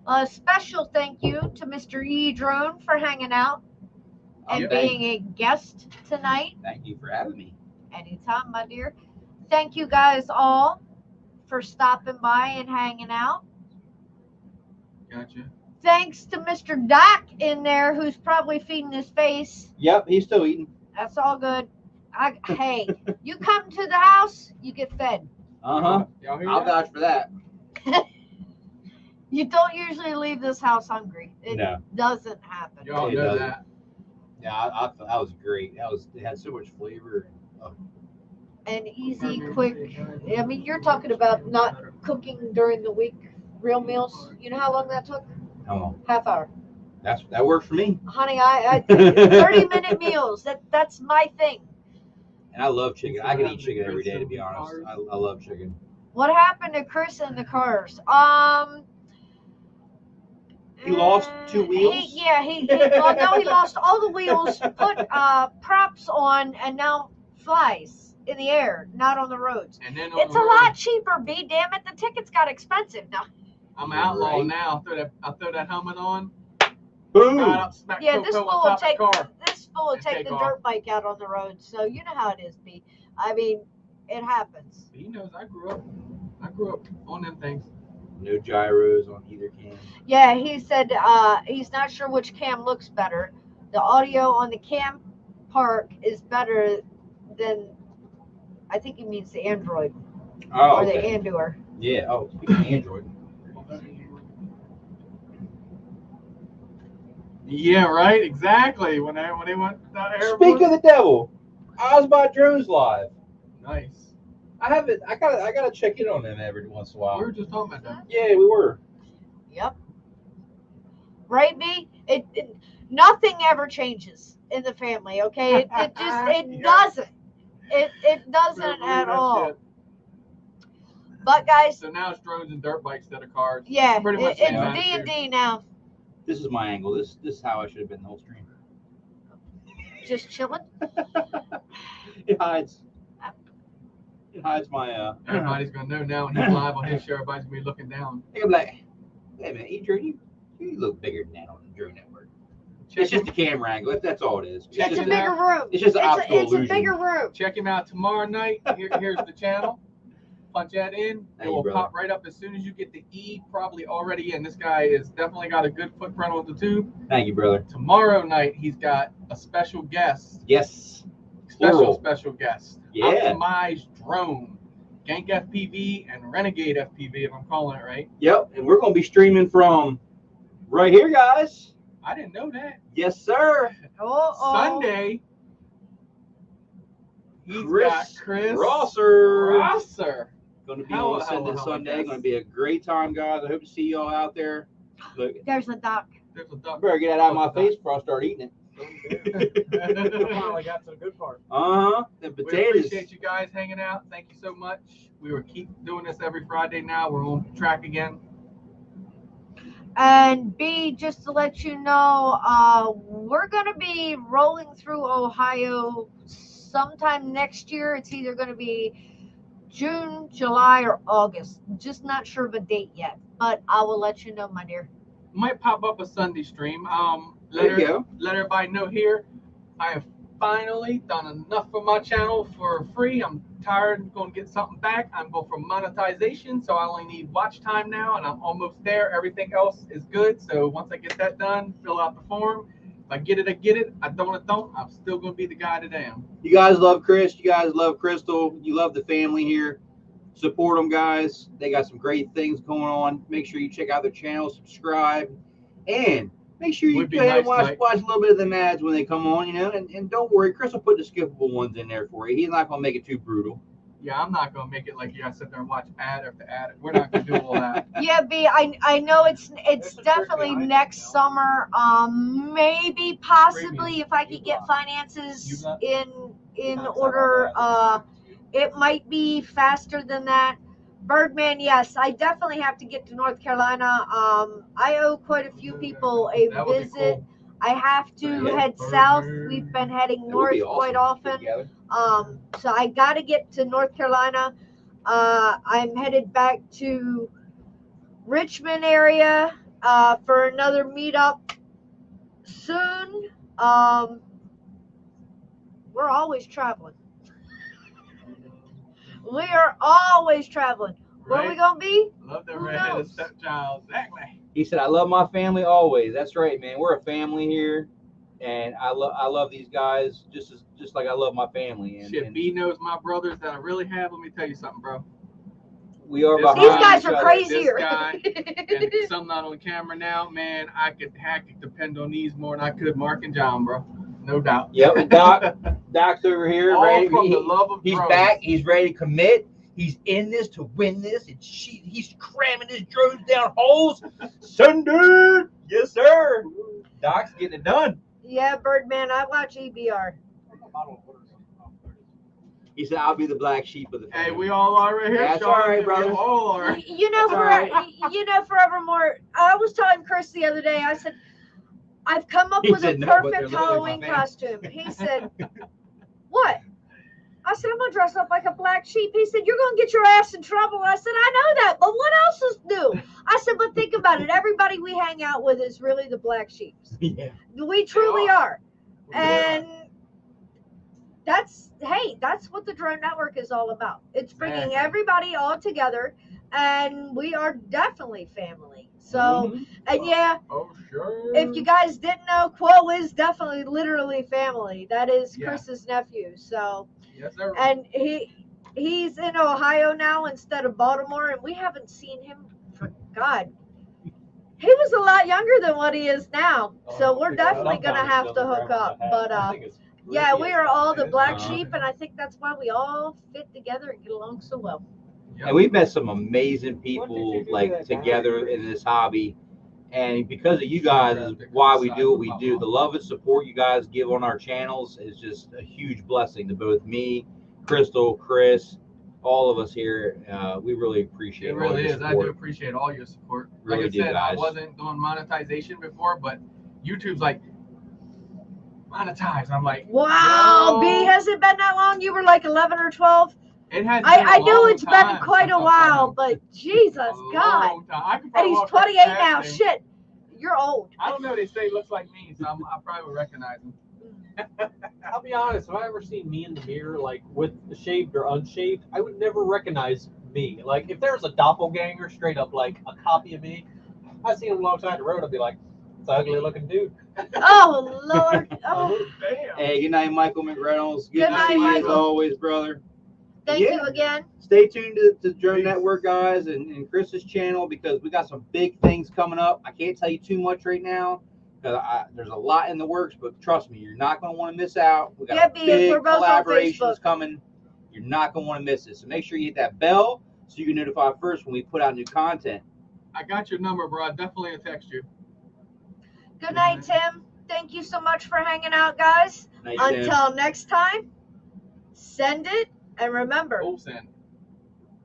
A special thank you to Mr. EDRONE for hanging out and being a guest tonight. Thank you for having me. Anytime, my dear. Thank you guys all for stopping by and hanging out. Gotcha. Thanks to Mr. Doc in there who's probably feeding his face. Yep, he's still eating. That's all good. Hey, you come to the house, you get fed. Uh-huh. Y'all hear I'll that? vouch for that. You don't usually leave this house hungry. It No. doesn't happen. Y'all It know doesn't. that. Yeah, I thought that was great. It had so much flavor. And easy, quick. I mean, you're talking about not cooking during the week, real meals. You know how long that took? How long? Half hour. That works for me. Honey, I 30-minute meals. That's my thing. And I love chicken. I can eat chicken every day, to be honest. I love chicken. What happened to Chris and the cars? He lost 2 wheels? Well, no, he lost all the wheels, put props on, and now flies in the air, not on the roads. And then on It's the a road, lot cheaper, B. Damn it, the tickets got expensive now. I'm You're outlaw right. now. I throw that helmet on. Boom! Right up, smack Yeah, Coco this on fool will top of take the car. take take the off. dirt bike out on the road. So you know how it is, B. I mean, it happens. He knows I grew up on them things. No gyros on either cam. Yeah, he said he's not sure which cam looks better. The audio on the cam park is better than, I think he means the Android Oh, or the okay. Andor. Yeah. Oh, speaking of Android. Yeah, right. Exactly. When they went airborne. Speak of the devil, I was by drones live. Nice. I haven't. I gotta check in on them every once in a while. We were just talking about that. Yeah, we were. Yep. Right, B? Nothing ever changes in the family, okay? It Yeah. doesn't. It doesn't Don't believe at that all. shit. But guys, So now it's drones and dirt bikes instead of cars. yeah, Pretty much it's same attitude. D&D now. This is my angle. This is how I should have been the whole stream. Just chilling. It hides. It hides my. Everybody's gonna know now when he's live on his show. Everybody's gonna be looking down. I'm like, hey man, EDRONE, you look bigger than that on the drone network. It's just the camera angle. That's all it is. It's Check a it bigger room. It's just an optical It's a illusion. bigger room. Check him out tomorrow night. Here's the channel. Punch that in. Thank It you, will brother. pop right up as soon as you get the E probably already in. This guy is definitely got a good footprint on the tube. Thank you, brother. Tomorrow night he's got a special guest. Yes. Special guest. Yeah. Optimized drone. Gank FPV and Renegade FPV, if I'm calling it right. Yep. And we're gonna be streaming from right here, guys. I didn't know that. Yes, sir. Sunday. He's got Chris Rosser. Rosser. Gonna be How- on how- Sunday. how- Sunday. yes. Gonna be a great time, guys. I hope to see y'all out there. Look, There's the duck. There's a I duck. better get that out of my face before I start eating it. Finally got to the good part. The We potatoes. appreciate you guys hanging out. Thank you so much. We will keep doing this every Friday now. We're on track again. And B, just to let you know, we're going to be rolling through Ohio sometime next year. It's either going to be June, July, or August. Just not sure of a date yet, but I will let you know, my dear. Might pop up a Sunday stream. There you go. Let everybody know here. I have finally done enough for my channel for free. I'm tired. I'm going to get something back. I'm going for monetization, so I only need watch time now, and I'm almost there. Everything else is good. So once I get that done, fill out the form. If I get it, I get it. I don't. I'm still going to be the guy that I am. You guys love Chris. You guys love Crystal. You love the family here. Support them, guys. They got some great things going on. Make sure you check out their channel, subscribe, and make sure you Would be go ahead and nice, watch a little bit of them ads when they come on, you know. And don't worry, Chris will put the skippable ones in there for you. He's not gonna make it too brutal. Yeah, I'm not going to make it like you guys sit there and watch ad after ad. We're not going to do all that. Yeah, B, I know it's There's a definitely trick behind it, next you know? summer. Maybe possibly if I could get You finances got- in order. It might be faster than that. Birdman, yes, I definitely have to get to North Carolina. I owe quite a few people a That would be visit. cool. I have to Yeah. head south. We've been heading It would north be quite awesome to get often. together. So I got to get to North Carolina. I'm headed back to Richmond area for another meetup soon. We're always traveling. We are always traveling. Where we Right? gonna be? Love the Who redheaded knows? stepchild. Exactly. He said, "I love my family always." That's right, man. We're a family here, and I love these guys just like I love my family. And, Shit, and B knows my brothers that I really have. Let me tell you something, bro. we are These behind These guys each are other. crazier. This guy, and some not on camera now, man. I could depend on these more than I could Mark and John, bro. No doubt. Yep, and Doc's over here. All ready. from the love of He's drones. back. He's ready to commit. He's in this to win this, and he's cramming his drones down holes. Sunday, yes sir. Doc's getting it done. Yeah, Birdman, I watch EBR. He said, "I'll be the black sheep of the family." Hey, we all are right here. That's Sean. all right, We brother. all are. You know, That's all right. forevermore. I was telling Chris the other day. I said, I've come up He with a said, "No, but they're perfect literally Halloween my family." costume. He said, what? I said, I'm gonna dress up like a black sheep. He said, you're gonna get your ass in trouble. I said, I know that, but what else is new? I said, but think about it. Everybody we hang out with is really the black sheep. Yeah. We truly are. Yeah. And that's what the Drone Network is all about. It's bringing Exactly. everybody all together, and we are definitely family. So, Mhm. and yeah, Oh, sure. if you guys didn't know, Quo is definitely literally family. That is Yeah. Chris's nephew. So, Yes, sir. and he's in Ohio now instead of Baltimore, and we haven't seen him for God. He was a lot younger than what he is now, so we're Oh, definitely gonna sometimes have it to doesn't hook grab on up. the hat. But I think it's yeah, really we is. are all the black Uh-huh. sheep, and I think that's why we all fit together and get along so well. And we've met some amazing people like together in this hobby. And because of you guys is why we do what we do. The love and support you guys give on our channels is just a huge blessing to both me, Crystal, Chris, all of us here. We really appreciate It all really your is. I support. do appreciate all your support. Really Like I do, said, guys. I wasn't doing monetization before, but YouTube's like, monetize. I'm like, Wow, no. B, has it been that long? You were like 11 or 12. It has been I a know long it's been time quite since a I saw while, him. but Jesus, A God. long time. I could And probably he's walk up 28 past now. him. Shit, you're old. I don't know. They say he looks like me, so I probably would recognize him. I'll be honest, if I ever seen me in the mirror, like with shaved or unshaved, I would never recognize me. Like if there's a doppelganger, straight up like a copy of me, I see him alongside the road, I'd be like, it's an ugly looking dude. Oh, Lord. Oh, Damn. Hey, good night, Michael McReynolds. Good Good to night, see you as Michael. always, brother. thank Yeah. you again. Stay tuned to Drone Network, guys, and Chris's channel because we got some big things coming up. I can't tell you too much right now because there's a lot in the works, but trust me, you're not going to want to miss out. We got Yeah, B, big we're both on collaborations Facebook. coming. You're not going to want to miss it. So make sure you hit that bell so you can notify first when we put out new content. I got your number, bro. I definitely will text you. Good night, Tim. Thank you so much for hanging out, guys. Night, Tim. Until next time, send it, and remember, Full send.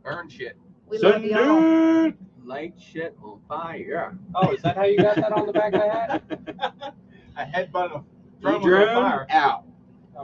Burn shit. we love you all. Light shit on fire. Oh, is that how you got that on the back of the hat? I headbutt a Drone out.